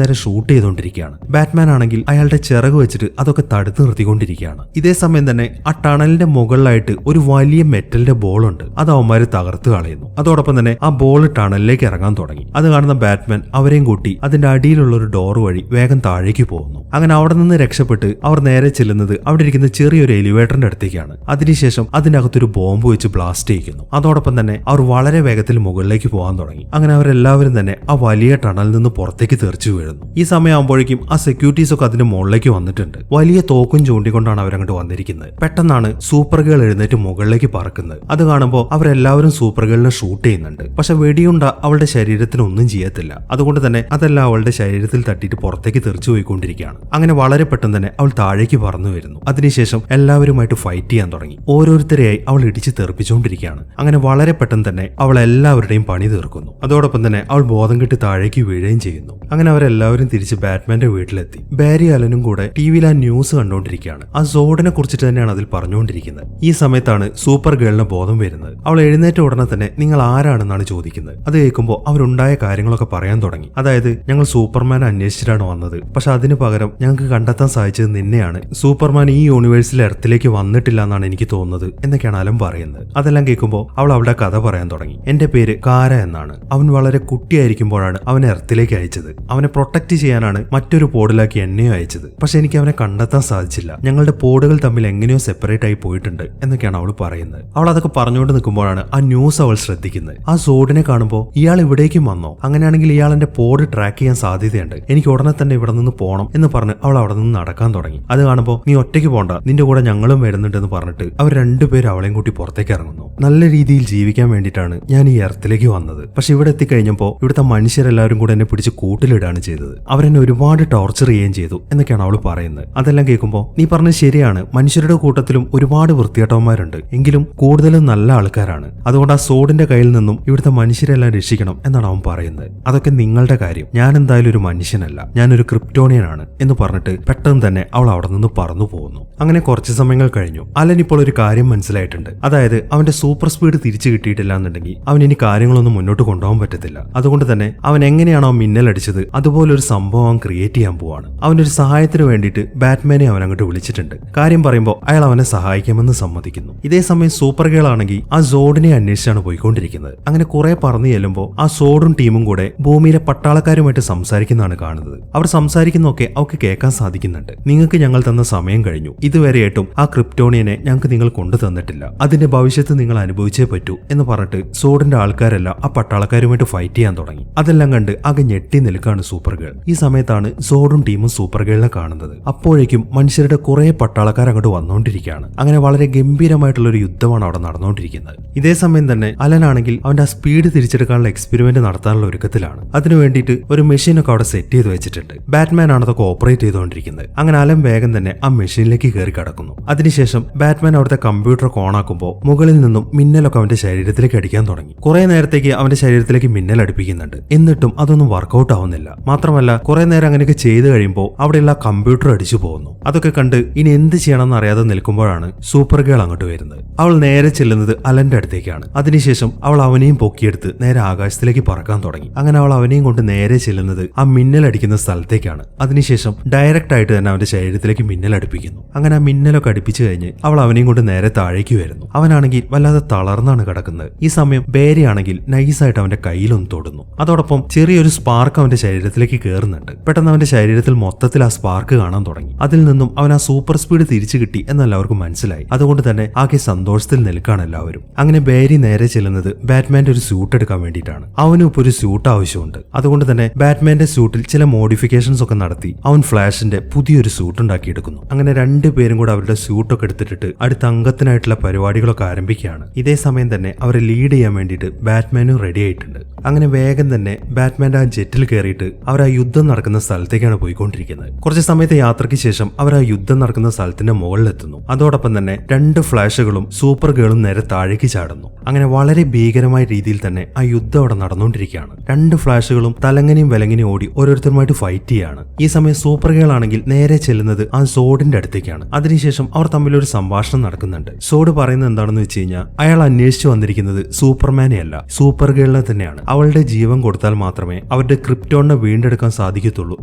നേരെ ഷൂട്ട് ചെയ്തുകൊണ്ടിരിക്കുകയാണ്. ബാറ്റ്മാൻ ആണെങ്കിൽ അയാളുടെ ചിറക് വെച്ചിട്ട് അതൊക്കെ തടുത്ത് നിർത്തിക്കൊണ്ടിരിക്കുകയാണ്. ഇതേ സമയം തന്നെ ആ ടണലിന്റെ മുകളിലായിട്ട് ഒരു വലിയ മെറ്റലിന്റെ ബോൾ ഉണ്ട്. അത് അവന്മാര് തകർത്ത് കളയുന്നു. അതോടൊപ്പം തന്നെ ആ ബോൾ ടണലിലേക്ക് ഇറങ്ങാൻ തുടങ്ങി. അത് കാണുന്ന ബാറ്റ്മാൻ അവരെയും കൂട്ടി അതിന്റെ അടിയിലുള്ള ഒരു ഡോർ വഴി വേഗം താഴേക്ക് പോകുന്നു. അങ്ങനെ അവിടെ നിന്ന് രക്ഷപ്പെട്ട് അവർ നേരെ ചെല്ലുന്നത് അവിടെ ഇരിക്കുന്ന ചെറിയൊരു എലിവേറ്ററിന്റെ അടുത്തേക്കാണ്. അതിനുശേഷം അതിനകത്തൊരു ബോംബ് വെച്ച് ബ്ലാസ്റ്റ് ചെയ്യിക്കുന്നു. അതോടൊപ്പം തന്നെ അവർ വളരെ വേഗത്തിൽ മുകളിലേക്ക് പോകാൻ തുടങ്ങി. അങ്ങനെ അവരെല്ലാവരും തന്നെ ആ വലിയ ടണലിൽ നിന്ന് പുറത്തേക്ക് തെറിച്ചു വീഴുന്നു. ഈ സമയമാകുമ്പോഴേക്കും ആ സെക്യൂരിറ്റീസ് ഒക്കെ അതിന്റെ മുകളിലേക്ക് വന്നിട്ടുണ്ട്. വലിയ തോക്കും ചൂണ്ടിക്കൊണ്ടാണ് അവരങ്ങോട്ട് വന്നിരിക്കുന്നത്. പെട്ടെന്നാണ് സൂപ്പർ ഗേൾ എഴുന്നേറ്റ് മുകളിലേക്ക് പറക്കുന്നത്. അത് കാണുമ്പോൾ അവരെല്ലാവരും സൂപ്പർ ഗേളിനെ ഷൂട്ട് ചെയ്യുന്നുണ്ട്. പക്ഷെ വെടിയുണ്ട അവളുടെ ശരീരത്തിന് ഒന്നും ചെയ്യത്തില്ല. അതുകൊണ്ട് തന്നെ അതെല്ലാം അവളുടെ ശരീരത്തിൽ തട്ടിയിട്ട് പുറത്തേക്ക് തെറിച്ചു പോയിക്കൊണ്ടിരിക്കുകയാണ്. അങ്ങനെ വളരെ പെട്ടെന്ന് തന്നെ അവൾ താഴേക്ക് പറന്നു വരുന്നു. അതിനുശേഷം എല്ലാവരുമായിട്ട് ഫൈറ്റ് ചെയ്യാൻ തുടങ്ങി. ഓരോരുത്തരെയായി അവൾ ഇടിച്ച് തെറിപ്പിച്ചുകൊണ്ടിരിക്കുകയാണ്. അങ്ങനെ വളരെ പെട്ടെന്ന് തന്നെ അവൾ എല്ലാവരുടെയും പണി തീർക്കുന്നു. അതോടൊപ്പം തന്നെ അവൾ ബോധം കെട്ടി താഴേക്ക് വീഴുകയും ചെയ്യുന്നു. അങ്ങനെ അവരെല്ലാവരും തിരിച്ച് ബാറ്റ്മാന്റെ വീട്ടിലെത്തി. ബാരി അലനും കൂടെ ടിവിയിൽ ആ ന്യൂസ് കണ്ടുകൊണ്ടിരിക്കുകയാണ്. ആ സോഡിനെ കുറിച്ചിട്ട് തന്നെയാണ് അതിൽ പറഞ്ഞുകൊണ്ടിരിക്കുന്നത്. ഈ സമയത്താണ് സൂപ്പർ ഗേളിന് ബോധം വരുന്നത്. അവൾ എഴുന്നേറ്റ ഉടനെ തന്നെ നിങ്ങൾ ആരാണെന്നാണ് ചോദിക്കുന്നത്. അത് കേൾക്കുമ്പോൾ അവരുണ്ടായ കാര്യങ്ങളൊക്കെ പറയാൻ തുടങ്ങി. അതായത് ഞങ്ങൾ സൂപ്പർമാനെ അന്വേഷിച്ചിട്ടാണ് വന്നത്. പക്ഷെ അതിന് പകരം ഞങ്ങൾക്ക് കണ്ടെത്താൻ സാധിച്ചത് നിന്നെയാണ്. സൂപ്പർമാൻ ഈ യൂണിവേഴ്സിൽ എർത്തിലേക്ക് വന്നിട്ടില്ല എന്നാണ് എനിക്ക് തോന്നുന്നത് എന്നൊക്കെയാണ് അലൻ പറയുന്നത്. അതെല്ലാം കേൾക്കുമ്പോൾ അവൾ അവളുടെ കഥ പറയാൻ തുടങ്ങി. എന്റെ പേര് കാര എന്നാണ്. അവൻ വളരെ കുട്ടിയായിരിക്കുമ്പോഴാണ് അവനെ എർത്തിലേക്ക് അയച്ചത്. അവനെ പ്രൊട്ടക്ട് ചെയ്യാനാണ് മറ്റൊരു പോഡിലാക്കി എന്നെയും അയച്ചത്. പക്ഷെ എനിക്ക് അവനെ കണ്ടെത്താൻ സാധിച്ചില്ല. ഞങ്ങളുടെ പോഡുകൾ തമ്മിൽ എങ്ങനെയോ സെപ്പറേറ്റ് ആയി പോയിട്ടുണ്ട് എന്നൊക്കെയാണ് അവൾ പറയുന്നത്. അവൾ അതൊക്കെ പറഞ്ഞുകൊണ്ട് നിൽക്കുമ്പോഴാണ് ആ ന്യൂസ് അവൾ ശ്രദ്ധിക്കുന്നത്. ആ സോഡിനെ കാണുമ്പോൾ ഇയാൾ ഇവിടേക്കും വന്നോ? അങ്ങനെയാണെങ്കിൽ ഇയാൾ എന്റെ പോഡ് ട്രാക്ക് ചെയ്യാൻ സാധ്യതയുണ്ട്. എനിക്ക് ഉടനെ തന്നെ ഇവിടെ നിന്ന് പോകണം എന്ന് പറഞ്ഞ് അവൾ അവിടെ നിന്ന് നടക്കാൻ തുടങ്ങി. അത് കാണുമ്പോൾ നീ ഒറ്റയ്ക്ക് പോണ്ട, നിന്റെ കൂടെ ഞങ്ങളും വരുന്നുണ്ടെന്ന് പറഞ്ഞിട്ട് അവർ രണ്ടുപേരും അവളെയും കൂട്ടി പുറത്തേക്ക് ഇറങ്ങുന്നു. നല്ല രീതിയിൽ ജീവിക്കാൻ വേണ്ടിയിട്ടാണ് ഞാൻ ഈ എർത്തിലേക്ക് വന്നത്. പക്ഷെ ഇവിടെ എത്തിക്കഴിഞ്ഞപ്പോൾ ഇവിടുത്തെ മനുഷ്യരെല്ലാവരും കൂടെ എന്നെ പിടിച്ച് കൂട്ടിലിടാണ് ചെയ്തത്. അവരെന്നെ ഒരുപാട് ടോർച്ചർ ചെയ്യുകയും ചെയ്തു എന്നൊക്കെയാണ് അവൾ പറയുന്നത്. അതെല്ലാം കേൾക്കുമ്പോൾ നീ പറഞ്ഞത് ശരിയാണ്, മനുഷ്യരുടെ കൂട്ടത്തിലും ഒരുപാട് വൃത്തികെട്ടവന്മാരുണ്ട്, എങ്കിലും കൂടുതലും നല്ല ആൾക്കാരാണ്. അതുകൊണ്ട് ആ സോഡിന്റെ കയ്യിൽ നിന്നും ഇവിടുത്തെ മനുഷ്യരെല്ലാം രക്ഷിക്കണം എന്നാണ് അവൻ പറയുന്നത്. അതൊക്കെ നിങ്ങളുടെ കാര്യം, ഞാൻ എന്തായാലും ഒരു മനുഷ്യനല്ല, ഞാനൊരു ക്രിപ്റ്റോണിയനാണ് എന്ന് പറഞ്ഞിട്ട് പെട്ടെന്ന് തന്നെ അവൾ അവിടെ നിന്ന് പറന്നു പോകുന്നു. അങ്ങനെ കുറച്ച് സമയങ്ങൾ കഴിഞ്ഞു. അലൻ ഇപ്പോൾ ഒരു കാര്യം മനസ്സിലായിട്ടുണ്ട്. അതായത് അവന്റെ സൂപ്പർ സ്പീഡ് തിരിച്ചു കിട്ടിയിട്ടില്ല എന്നുണ്ടെങ്കിൽ അവൻ ഇനി കാര്യങ്ങളൊന്നും മുന്നോട്ട് കൊണ്ടുപോകാൻ പറ്റത്തില്ല. അതുകൊണ്ട് തന്നെ അവൻ എങ്ങനെയാണോ മിന്നലടിച്ചത് അതുപോലെ ഒരു സംഭവം അവൻ ക്രിയേറ്റ് ചെയ്യാൻ പോവാണ്. അവനൊരു സഹായത്തിന് വേണ്ടിയിട്ട് ബാറ്റ്മാനെ അവൻ അങ്ങോട്ട് വിളിച്ചിട്ടുണ്ട്. കാര്യം പറയുമ്പോൾ അയാൾ അവനെ സഹായിക്കാമെന്ന് സമ്മതിക്കുന്നു. ഇതേ സമയം സൂപ്പർ ഗേൾ ആണെങ്കിൽ ആ സോഡിനെ അന്വേഷിച്ചാണ് പോയിക്കൊണ്ടിരിക്കുന്നത്. അങ്ങനെ കുറെ പറന്നു ചെല്ലുമ്പോൾ ആ സോഡും ടീമും കൂടെ ഭൂമിയിലെ പട്ടാളക്കാരുമായിട്ട് സംസാരിക്കുന്നതാണ് കാണുന്നത്. അവർ സംസാരിക്കുന്നതൊക്കെ അവർക്ക് കേൾക്കാൻ സാധിക്കുന്നുണ്ട്. നിങ്ങൾക്ക് ഞങ്ങൾ തന്ന സമയം കഴിഞ്ഞു, ഇതുവരെയായിട്ടും ആ ക്രിപ്റ്റോണിയനെ ഞങ്ങൾക്ക് നിങ്ങൾ കൊണ്ടു തന്നിട്ടില്ല, അതിന്റെ ഭവിഷ്യത്ത് നിങ്ങൾ അനുഭവിച്ചേ പറ്റൂ എന്ന് പറഞ്ഞിട്ട് സോഡിന്റെ ആൾക്കാരെല്ലാം ആ പട്ടാളക്കാരുമായിട്ട് ഫൈറ്റ് ചെയ്യാൻ തുടങ്ങി. അതെല്ലാം കണ്ട് ആകെ ഞെട്ടി നിൽക്കാണ് സൂപ്പർ ഗേൾ. ഈ സമയത്താണ് സോഡും ടീമും സൂപ്പർ ഗേളിനെ കാണുന്നത്. അപ്പോഴേക്കും മനുഷ്യരുടെ കുറെ പട്ടാളക്കാർ അങ്ങോട്ട് വന്നുകൊണ്ടിരിക്കുകയാണ്. അങ്ങനെ വളരെ ഗംഭീരമായിട്ടുള്ള ഒരു യുദ്ധമാണ് അവിടെ നടന്നുകൊണ്ടിരിക്കുന്നത്. ഇതേ സമയം തന്നെ അലനാണെങ്കിൽ അവന്റെ ആ സ്പീഡ് തിരിച്ചെടുക്കാനുള്ള എക്സ്പെരിമെന്റ് നടത്താനുള്ള ഒരുക്കത്തിലാണ്. അതിനു വേണ്ടിയിട്ട് ഒരു മെഷീനൊക്കെ അവിടെ സെറ്റ് ചെയ്ത് വെച്ചിട്ടുണ്ട്. ബാറ്റ്മാൻ ആണ് അതൊക്കെ ഓപ്പറേറ്റ് ചെയ്തുകൊണ്ടിരിക്കുന്നത്. അങ്ങനെ അലൻ വേഗം തന്നെ ആ മെഷീനിലേക്ക് കയറി കടക്കുന്നു. അതിനുശേഷം ബാറ്റ്മാൻ അവിടുത്തെ കമ്പ്യൂട്ടർ ഓൺ ആക്കുമ്പോൾ മുകളിൽ നിന്നും മിന്നലൊക്കെ അവന്റെ ശരീരത്തിലേക്ക് അടിക്കാൻ തുടങ്ങി. കുറെ നേരത്തേക്ക് അവന്റെ ശരീരത്തിലേക്ക് മിന്നൽ അടുപ്പിക്കുന്നുണ്ട്. എന്നിട്ടും അതൊന്നും വർക്കൗട്ട് ആവുന്നില്ല. മാത്രമല്ല കുറെ നേരം അങ്ങനെയൊക്കെ ചെയ്ത് കഴിയുമ്പോൾ അവിടെയുള്ള കമ്പ്യൂട്ടർ അടിച്ചു പോകുന്നു. അതൊക്കെ കണ്ട് ഇനി എന്ത് ചെയ്യണമെന്ന് അറിയാതെ നിൽക്കുമ്പോഴാണ് സൂപ്പർ ഗേൾ അങ്ങോട്ട് വരുന്നത്. അവൾ നേരെ ചെല്ലുന്നത് അലന്റെ അടുത്തേക്കാണ്. അതിനുശേഷം അവൾ അവനെയും പൊക്കിയെടുത്ത് നേരെ ആകാശത്തിലേക്ക് പറക്കാൻ തുടങ്ങി. അങ്ങനെ അവൾ അവനെയും കൊണ്ട് നേരെ ചെല്ലുന്നത് ആ മിന്നലടിക്കുന്ന സ്ഥലത്തേക്കാണ്. അതിനുശേഷം ഡയറക്റ്റ് ആയിട്ട് തന്നെ അവന്റെ ശരീരത്തിലേക്ക് മിന്നൽ അടുപ്പിക്കുന്നു. അങ്ങനെ ആ മിന്നലൊക്കെ അടുപ്പിച്ചു കഴിഞ്ഞ് അവൾ അവനെയും കൊണ്ട് നേരെ താഴേക്ക് വരുന്നു. അവനാണെങ്കിൽ വല്ലാതെ തളർന്നാണ് കിടക്കുന്നത്. ഈ സമയം ബേരി ആണെങ്കിൽ നൈസായിട്ട് അവന്റെ കയ്യിലൊന്ന് തൊടുന്നു. അതോടൊപ്പം ചെറിയൊരു സ്പാർക്ക് അവന്റെ ശരീരത്തിലേക്ക് കയറുന്നുണ്ട്. പെട്ടെന്ന് അവന്റെ ശരീരത്തിൽ മൊത്തത്തിൽ ആ സ്പാർക്ക് കാണാൻ തുടങ്ങി. അതിൽ നിന്നും അവൻ ആ സൂപ്പർ സ്പീഡ് തിരിച്ചു കിട്ടി എന്നെല്ലാവർക്കും മനസ്സിലായി. അതുകൊണ്ട് തന്നെ ആകെ സന്തോഷത്തിൽ നിൽക്കാണ് എല്ലാവരും. അങ്ങനെ ബേരി നേരെ ചെല്ലുന്നത് ബാറ്റ്മാന്റെ ഒരു സ്യൂട്ട് എടുക്കാൻ വേണ്ടിയിട്ടാണ്. അവനും ഇപ്പോൾ ഒരു സ്യൂട്ട് ആവശ്യമുണ്ട്. അതുകൊണ്ട് തന്നെ ബാറ്റ്മാന്റെ സ്യൂട്ടിൽ ചില മോഡിഫിക്കേഷൻസ് ഒക്കെ നടത്തി അവൻ ഫ്ലാഷിന്റെ പുതിയൊരു സ്യൂട്ട് ഉണ്ടാക്കിയെടുക്കുന്നു. അങ്ങനെ രണ്ടുപേരും കൂടെ അവരുടെ സ്യൂട്ടൊക്കെ എടുത്തിട്ട് അടുത്ത അംഗത്തിനായിട്ടുള്ള പരിപാടികളൊക്കെ ആരംഭിക്കുകയാണ്. ഇതേ സമയം തന്നെ അവരെ ലീഡ് ചെയ്യാൻ വേണ്ടിയിട്ട് ബാറ്റ്മാനും റെഡി ആയിട്ടുണ്ട്. അങ്ങനെ വേഗം തന്നെ ബാറ്റ്മാന്റെ ആ ജെറ്റിൽ കയറിയിട്ട് അവർ ആ യുദ്ധം നടക്കുന്ന സ്ഥലത്തേക്കാണ് പോയിക്കൊണ്ടിരിക്കുന്നത്. കുറച്ച് സമയത്തെ യാത്രയ്ക്ക് ശേഷം അവർ ആ യുദ്ധം നടക്കുന്ന സ്ഥലത്തിന്റെ മുകളിലെത്തുന്നു. അതോടൊപ്പം തന്നെ 2 ഫ്ലാഷുകളും സൂപ്പർ ഗേളും നേരെ താഴേക്ക് ചാടുന്നു. അങ്ങനെ വളരെ ഭീകരമായ രീതിയിൽ തന്നെ ആ യുദ്ധം അവിടെ നടന്നുകൊണ്ടിരിക്കുകയാണ്. 2 ഫ്ലാഷുകളും തലങ്ങനെയും വിലങ്ങനെയും ഓടി ഓരോരുത്തരുമായിട്ട് ഫൈറ്റ് ചെയ്യാണ്. ഈ സമയം സൂപ്പർ ഗേൾ ആണെങ്കിൽ നേരെ ചെല്ലുന്നത് ആ സോഡിന്റെ അടുത്തേക്കാണ്. അതിനുശേഷം അവർ തമ്മിൽ ഒരു സംഭാഷണം നടക്കുന്നുണ്ട്. സോഡ് പറയുന്നത് എന്താണെന്ന് വെച്ച് കഴിഞ്ഞാൽ അയാൾ അന്വേഷിച്ചു വന്നിരിക്കുന്നത് സൂപ്പർമാനെ അല്ല, സൂപ്പർ ഗേളിനെ തന്നെയാണ്. അവളുടെ ജീവൻ കൊടുത്താൽ മാത്രമേ അവരുടെ ക്രിപ്റ്റോണിനെ വീണ്ടെടുക്കാൻ സാധിക്കത്തുള്ളൂ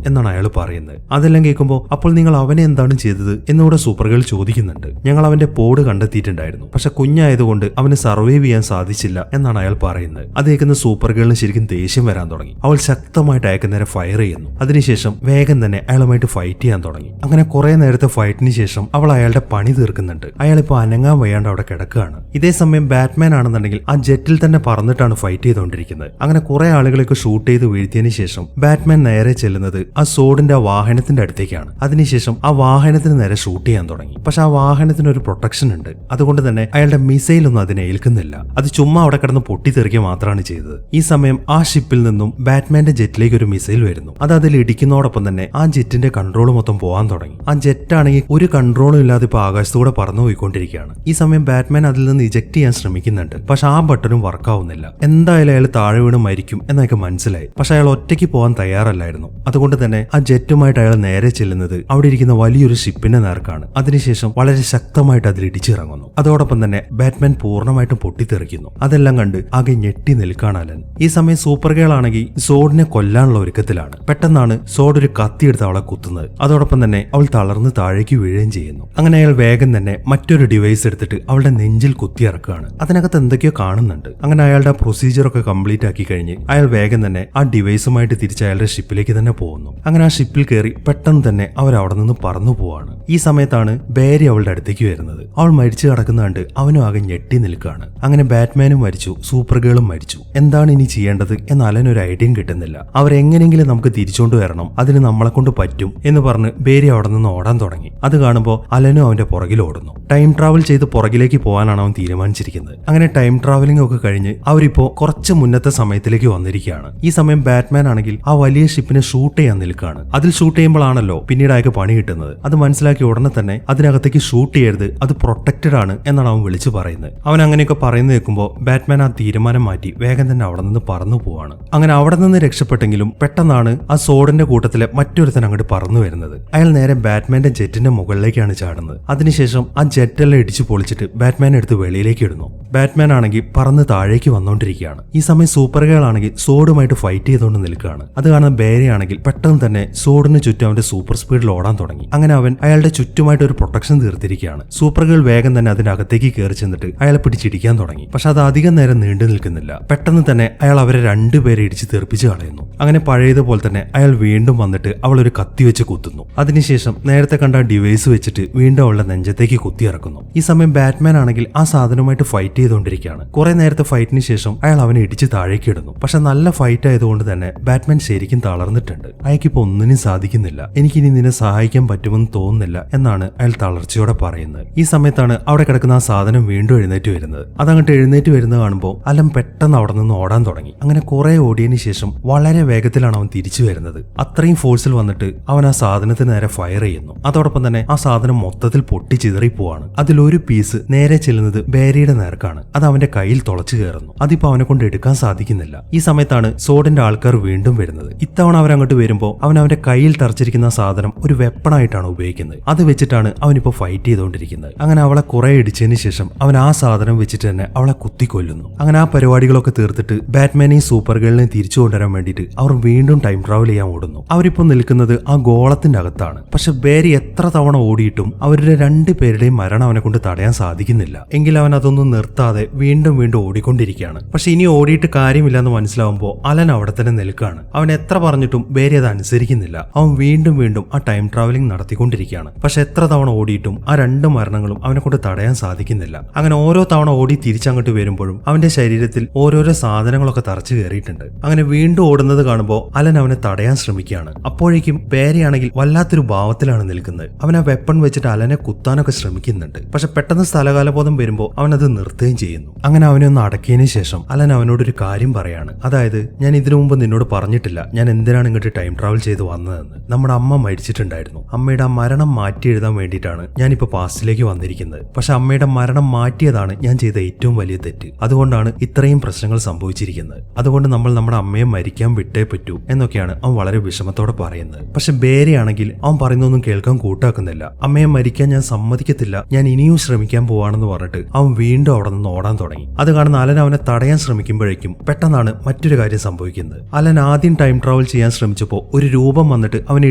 എന്നാണ് അയാൾ പറയുന്നത്. അതെല്ലാം കേൾക്കുമ്പോൾ അപ്പോൾ നിങ്ങൾ അവനെ എന്താണ് ചെയ്തത് എന്നിവിടെ സൂപ്പർ ഗേൾ ചോദിക്കുന്നുണ്ട്. ഞങ്ങൾ അവന്റെ പോഡ് കണ്ടെത്തിയിട്ടുണ്ടായിരുന്നു, പക്ഷെ കുഞ്ഞായതുകൊണ്ട് അവന് സർവൈവ് ചെയ്യാൻ സാധിച്ചില്ല എന്നാണ് അയാൾ പറയുന്നത്. അത് കേൾക്കുന്ന സൂപ്പർ ഗേളിന് ശരിക്കും ദേഷ്യം വരാൻ തുടങ്ങി. അവൾ ശക്തമായിട്ട് അയാൾക്ക് നേരെ ഫയർ ചെയ്യുന്നു. അതിനുശേഷം വേഗം തന്നെ അയാളുമായിട്ട് ഫൈറ്റ് ചെയ്യാൻ തുടങ്ങി. അങ്ങനെ കുറെ നേരത്തെ ഫൈറ്റിന് ശേഷം അവൾ അയാളുടെ പണി തീർക്കുന്നുണ്ട്. അയാൾ ഇപ്പോൾ അനങ്ങാൻ വയ്യാണ്ട് അവിടെ കിടക്കുകയാണ്. ഇതേ സമയം ബാറ്റ്മാൻ ആണെന്നുണ്ടെങ്കിൽ ആ ജെറ്റിൽ തന്നെ പറന്നിട്ടാണ് ഫൈറ്റ് ചെയ്തുകൊണ്ടിരിക്കുന്നത്. അങ്ങനെ കുറെ ആളുകളൊക്കെ ഷൂട്ട് ചെയ്ത് വീഴ്ത്തിയതിനു ശേഷം ബാറ്റ്മാൻ നേരെ ചെല്ലുന്നത് ആ സോഡിന്റെ ആ വാഹനത്തിന്റെ അടുത്തേക്കാണ്. അതിനുശേഷം ആ വാഹനത്തിന് നേരെ ഷൂട്ട് ചെയ്യാൻ തുടങ്ങി. പക്ഷെ ആ വാഹനത്തിന് ഒരു പ്രൊട്ടക്ഷൻ ഉണ്ട്. അതുകൊണ്ട് തന്നെ അയാളുടെ മിസൈൽ ഒന്നും അതിനെ ഏൽക്കുന്നില്ല. അത് ചുമ്മാ അവിടെ കിടന്ന് പൊട്ടിത്തെറിക്കുക മാത്രമാണ് ചെയ്തത്. ഈ സമയം ആ ഷിപ്പിൽ നിന്നും ബാറ്റ്മാന്റെ ജെറ്റിലേക്ക് ഒരു മിസൈൽ വരുന്നു. അത് അതിൽ ഇടിക്കുന്നതോടൊപ്പം തന്നെ ആ ജെറ്റിന്റെ കൺട്രോൾ മൊത്തം പോകാൻ തുടങ്ങി. ആ ജെറ്റ് ആണെങ്കിൽ ഒരു കൺട്രോളും ഇല്ലാതെ ഇപ്പൊ ആകാശത്തൂടെ പറന്നു പോയിക്കൊണ്ടിരിക്കുകയാണ്. ഈ സമയം ബാറ്റ്മാൻ അതിൽ നിന്ന് ഇജക്ട് ചെയ്യാൻ ശ്രമിക്കുന്നുണ്ട്. പക്ഷെ ആ ബട്ടണും വർക്കാവുന്നില്ല. എന്തായാലും അയാൾ താഴെ വീണ് മരിക്കും എന്നൊക്കെ മനസ്സിലായി. പക്ഷെ അയാൾ ഒറ്റയ്ക്ക് പോകാൻ തയ്യാറല്ലായിരുന്നു. അതുകൊണ്ട് തന്നെ ആ ജെറ്റുമായിട്ട് അയാൾ നേരെ ചെല്ലുന്നത് അവിടെ ഇരിക്കുന്ന വലിയൊരു ഷിപ്പിന്റെ നേർക്കാണ്. അതിനുശേഷം വളരെ ശക്തമായിട്ട് അതിൽ ഇടിച്ചിറങ്ങുന്നു. അതോടൊപ്പം തന്നെ ബാറ്റ്മാൻ പൂർണ്ണമായിട്ടും പൊട്ടിത്തെറിക്കുന്നു. അതെല്ലാം കണ്ട് ആകെ ഞെട്ടി നിൽക്കാണ് അലൻ. ഈ സമയം സൂപ്പർ ഗേൾ ആണെങ്കിൽ സോഡിനെ കൊല്ലാനുള്ള ഒരുക്കത്തിലാണ്. പെട്ടെന്നാണ് സോഡ് ഒരു കത്തിയെടുത്ത് അവളെ കുത്തുന്നത്. അതോടൊപ്പം തന്നെ അവൾ തളർന്ന് താഴേക്ക് വീഴുകയും ചെയ്യുന്നു. അങ്ങനെ അയാൾ വേഗം തന്നെ മറ്റൊരു ഡിവൈസ് എടുത്തിട്ട് അവളുടെ നെഞ്ചിൽ കുത്തിയിറക്കുകയാണ്. അതിനകത്ത് എന്തൊക്കെയോ കാണുന്നുണ്ട്. അങ്ങനെ അയാളുടെ പ്രൊസീജിയർ ഒക്കെ കംപ്ലീറ്റ് ആക്കി കഴിഞ്ഞ് അയാൾ വേഗം തന്നെ ആ ഡിവൈസുമായിട്ട് തിരിച്ച് അയാളുടെ ഷിപ്പിലേക്ക് തന്നെ പോകുന്നു. അങ്ങനെ ആ ഷിപ്പിൽ കയറി പെട്ടെന്ന് തന്നെ അവർ അവിടെ നിന്ന് പറന്നു പോവാണ്. ഈ സമയത്താണ് ബേരി അവളുടെ അടുത്തേക്ക് വരുന്നത്. അവൾ മരിച്ചു കിടക്കുന്ന കണ്ട് അവനും ആകെ ഞെട്ടി നിൽക്കുകയാണ്. അങ്ങനെ ബാറ്റ്മാനും മരിച്ചു, സൂപ്പർ ഗേളും മരിച്ചു. എന്താണ് ഇനി ചെയ്യേണ്ടത് എന്ന് അലനൊരു ഐഡിയയും കിട്ടുന്നില്ല. അവരെങ്ങനെങ്കിലും നമുക്ക് തിരിച്ചുകൊണ്ട് വരണം, അതിന് നമ്മളെ കൊണ്ട് പറ്റും എന്ന് പറഞ്ഞ് ബേരി അവിടെ നിന്ന് ഓടാൻ തുടങ്ങി. അത് കാണുമ്പോൾ അലനും അവന്റെ പുറകിൽ ഓടുന്നു. ടൈം ട്രാവൽ ചെയ്ത് പുറകിലേക്ക് പോകാനാണ് അവൻ തീരുമാനിച്ചിരിക്കുന്നത്. അങ്ങനെ ടൈം ട്രാവലിംഗ് ഒക്കെ കഴിഞ്ഞ് അവരിപ്പോ കുറച്ച് മുന്നത്തെ സമയത്തിലേക്ക് വന്നിരിക്കുകയാണ്. ഈ സമയം ബാറ്റ്മാൻ ആണെങ്കിൽ ആ വലിയ ഷിപ്പിനെ ഷൂട്ട് ചെയ്യാൻ നിൽക്കുകയാണ്. അതിൽ ഷൂട്ട് ചെയ്യുമ്പോഴാണല്ലോ പിന്നീട് അയാൾക്ക് പണി കിട്ടുന്നത്. അത് മനസ്സിലാക്കി ഉടനെ തന്നെ അതിനകത്തേക്ക് ഷൂട്ട് ചെയ്യരുത്, അത് പ്രൊട്ടക്റ്റഡ് ആണ് എന്നാണ് അവൻ വിളിച്ചു പറയുന്നത്. അവൻ അങ്ങനെയൊക്കെ പറയുന്നത് കേൾക്കുമ്പോൾ ബാറ്റ്മാൻ ആ തീരുമാനം മാറ്റി വേഗം തന്നെ അവിടെ നിന്ന് പറന്നു പോവാണ്. അങ്ങനെ അവിടെ നിന്ന് രക്ഷപ്പെട്ടെങ്കിലും പെട്ടെന്നാണ് ആ സോഡിന്റെ കൂട്ടത്തിലെ മറ്റൊരുത്തൻ അങ്ങോട്ട് പറന്നു വരുന്നത്. അയാൾ നേരെ ബാറ്റ്മാന്റെ ജെറ്റിന്റെ മുകളിലേക്കാണ് ചാടുന്നത്. അതിനുശേഷം ആ ജെറ്റെല്ലാം ഇടിച്ചു പൊളിച്ചിട്ട് ബാറ്റ്മാൻ എടുത്ത് വെളിയിലേക്ക് ഇടുന്നു. ബാറ്റ്മാൻ ആണെങ്കിൽ പറന്ന് താഴേക്ക് വന്നുകൊണ്ടിരിക്കുകയാണ്. ഈ സമയം സൂപ്പർ ഗേൾ ആണെങ്കിൽ സോഡുമായിട്ട് ഫൈറ്റ് ചെയ്തുകൊണ്ട് നിൽക്കുകയാണ്. അത് കാണുന്ന ബേരി ആണെങ്കിൽ പെട്ടെന്ന് തന്നെ സോഡിന് ചുറ്റും അവന്റെ സൂപ്പർ സ്പീഡിൽ ഓടാൻ തുടങ്ങി. അങ്ങനെ അവൻ അയാളുടെ ചുറ്റുമായിട്ട് ഒരു പ്രൊട്ടക്ഷൻ തീർത്തിരിക്കുകയാണ്. സൂപ്പർ ഗേൾ വേഗം തന്നെ അതിന്റെ അകത്തേക്ക് കയറി ചെന്നിട്ട് അയാളെ പിടിച്ചിടിക്കാൻ തുടങ്ങി. പക്ഷെ അത് അധികം നേരം നീണ്ടു നിൽക്കുന്നില്ല. പെട്ടെന്ന് തന്നെ അയാൾ അവരെ രണ്ടുപേരെ ഇടിച്ച് തെറിപ്പിച്ച് കളയുന്നു. അങ്ങനെ പഴയതുപോലെ തന്നെ അയാൾ വീണ്ടും വന്നിട്ട് അവൾ ഒരു കത്തി വെച്ച് കുത്തുന്നു. അതിനുശേഷം നേരത്തെ കണ്ട ഡിവൈസ് വെച്ചിട്ട് വീണ്ടും അവളുടെ നെഞ്ചത്തേക്ക് കുത്തിയിറക്കുന്നു. ഈ സമയം ബാറ്റ്മാൻ ആണെങ്കിൽ ആ സാധനവുമായിട്ട് ഫൈറ്റ് ചെയ്തുകൊണ്ടിരിക്കുകയാണ്. കുറെ നേരത്തെ ഫൈറ്റിന് ശേഷം അയാൾ അവനെ ഇടിച്ച് താഴേക്ക് ഇടുന്നു. പക്ഷെ നല്ല ഫൈറ്റ് ആയതുകൊണ്ട് തന്നെ ബാറ്റ്മാൻ ശരിക്കും തളർന്നിട്ടുണ്ട്. അയാൾക്കിപ്പോ ഒന്നിനും സാധിക്കുന്നില്ല. എനിക്കിനി നിന്നെ സഹായിക്കാൻ പറ്റുമെന്ന് തോന്നുന്നില്ല എന്നാണ് അയാൾ തളർച്ചയോടെ പറയുന്നത്. ഈ സമയത്താണ് അവിടെ കിടക്കുന്ന ആ സാധനം വീണ്ടും എഴുന്നേറ്റ് വരുന്നത്. അതങ്ങോട്ട് എഴുന്നേറ്റ് വരുന്നത് കാണുമ്പോൾ അലൻ പെട്ടെന്ന് അവിടെ നിന്ന് ഓടാൻ തുടങ്ങി. അങ്ങനെ കുറെ ഓടിയതിനു ശേഷം വളരെ വേഗത്തിലാണ് അവൻ തിരിച്ചു വരുന്നത്. അത്രയും ഫോഴ്സിൽ വന്നിട്ട് അവൻ ആ സാധനത്തിന് നേരെ ഫയർ ചെയ്യുന്നു. അതോടൊപ്പം തന്നെ ആ സാധനം മൊത്തത്തിൽ പൊട്ടി ചിതറി പോവാണ്. അതിലൊരു പീസ് നേരെ ചെല്ലുന്നത് ബേരിയുടെ നേർക്കാണ്. അത് അവന്റെ കയ്യിൽ തുളച്ചു കയറുന്നു. അതിപ്പോ അവനെ കൊണ്ട് എടുക്കാൻ സാധിക്കുന്നില്ല. ഈ സമയത്താണ് സോഡിന്റെ ആൾക്കാർ വീണ്ടും വരുന്നത്. ഇത്തവണ അവരങ്ങോട്ട് വരുമ്പോൾ അവൻ അവന്റെ കയ്യിൽ തറച്ചിരിക്കുന്ന സാധനം ഒരു വെപ്പണായിട്ടാണ് ഉപയോഗിക്കുന്നത്. അത് വെച്ചിട്ടാണ് അവനിപ്പോ ഫൈറ്റ് ചെയ്തുകൊണ്ടിരിക്കുന്നത്. അങ്ങനെ അവളെ കുറെ ഇടിച്ചതിന് ശേഷം അവൻ ആ സാധനം വെച്ചിട്ട് തന്നെ അവളെ കുത്തിക്കൊല്ലുന്നു. അങ്ങനെ ആ പരിപാടികളൊക്കെ കാര്യങ്ങളൊക്കെ തീർത്തിട്ട് ബാറ്റ്മാനെയും സൂപ്പർ ഗേളിനെയും തിരിച്ചു കൊണ്ടുവരാൻ വേണ്ടിയിട്ട് അവർ വീണ്ടും ടൈം ട്രാവൽ ചെയ്യാൻ ഓടുന്നു. അവരിപ്പോൾ നിൽക്കുന്നത് ആ ഗോളത്തിന്റെ അകത്താണ്. പക്ഷെ ബേരി എത്ര തവണ ഓടിയിട്ടും അവരുടെ രണ്ടുപേരുടെയും മരണം അവനെ കൊണ്ട് തടയാൻ സാധിക്കുന്നില്ല. എങ്കിൽ അവൻ അതൊന്നും നിർത്താതെ വീണ്ടും വീണ്ടും ഓടിക്കൊണ്ടിരിക്കുകയാണ്. പക്ഷെ ഇനി ഓടിയിട്ട് കാര്യമില്ല എന്ന് മനസ്സിലാവുമ്പോൾ അലൻ അവിടെ തന്നെ നിൽക്കുകയാണ്. അവൻ എത്ര പറഞ്ഞിട്ടും ബേരി അത് അനുസരിക്കുന്നില്ല. അവൻ വീണ്ടും വീണ്ടും ആ ടൈം ട്രാവലിംഗ് നടത്തിക്കൊണ്ടിരിക്കുകയാണ്. പക്ഷെ എത്ര തവണ ഓടിയിട്ടും ആ രണ്ട് മരണങ്ങളും അവനെ കൊണ്ട് തടയാൻ സാധിക്കുന്നില്ല. അങ്ങനെ ഓരോ തവണ ഓടി തിരിച്ചങ്ങോട്ട് വരുമ്പോഴും അവന്റെ ശരീരത്തിൽ ഓരോരോ സാധനങ്ങളൊക്കെ തറച്ചു കയറിയിട്ടുണ്ട്. അങ്ങനെ വീണ്ടും ഓടുന്നത് കാണുമ്പോൾ അലൻ അവനെ തടയാൻ ശ്രമിക്കുകയാണ്. അപ്പോഴേക്കും ബേരിയാണെങ്കിൽ വല്ലാത്തൊരു ഭാവത്തിലാണ് നിൽക്കുന്നത്. അവൻ ആ വെപ്പൺ വെച്ചിട്ട് അലനെ കുത്താനൊക്കെ ശ്രമിക്കുന്നുണ്ട്. പക്ഷെ പെട്ടെന്ന് സ്ഥലകാലബോധം വരുമ്പോൾ അവൻ അത് നിർത്തുകയും ചെയ്യുന്നു. അങ്ങനെ അവനെ ഒന്ന് അടക്കിയതിനു ശേഷം അലൻ അവനോടൊരു കാര്യം പറയാണ്. അതായത്, ഞാൻ ഇതിനു മുമ്പ് നിന്നോട് പറഞ്ഞിട്ടില്ല ഞാൻ എന്തിനാണ് ഇങ്ങോട്ട് ടൈം ട്രാവൽ ചെയ്ത് വന്നതെന്ന്. നമ്മുടെ അമ്മ മരിച്ചിട്ടുണ്ടായിരുന്നു. അമ്മയുടെ ആ മരണം മാറ്റി എഴുതാൻ വേണ്ടിയിട്ടാണ് ഞാനിപ്പോ പാസ്റ്റിലേക്ക് വന്നിരിക്കുന്നത്. പക്ഷെ അമ്മയുടെ മരണം മാറ്റിയതാണ് ഞാൻ ചെയ്ത ഏറ്റവും വലിയ തെറ്റ്. അതുകൊണ്ടാണ് ഇത്രയും പ്രശ്നങ്ങൾ സംഭവിച്ചിരിക്കുന്നത്. അതുകൊണ്ട് നമ്മൾ നമ്മുടെ അമ്മയെ മരിക്കാൻ വിട്ടേ പറ്റൂ എന്നൊക്കെയാണ് അവൻ വളരെ വിഷമത്തോടെ പറയുന്നത്. പക്ഷെ ബേരിയാണെങ്കിൽ അവൻ പറയുന്നൊന്നും കേൾക്കാൻ കൂട്ടാക്കുന്നില്ല. അമ്മയെ മരിക്കാൻ ഞാൻ സമ്മതിക്കത്തില്ല, ഞാൻ ഇനിയും ശ്രമിക്കാൻ പോവാണെന്ന് പറഞ്ഞിട്ട് അവൻ വീണ്ടും അവിടെ നിന്ന് ഓടാൻ തുടങ്ങി. അത് കാണുന്ന അലൻ അവനെ തടയാൻ ശ്രമിക്കുമ്പോഴേക്കും പെട്ടെന്നാണ് മറ്റൊരു കാര്യം സംഭവിക്കുന്നത്. അലൻ ആദ്യം ടൈം ട്രാവൽ ചെയ്യാൻ ശ്രമിച്ചപ്പോൾ ഒരു രൂപം വന്നിട്ട് അവനെ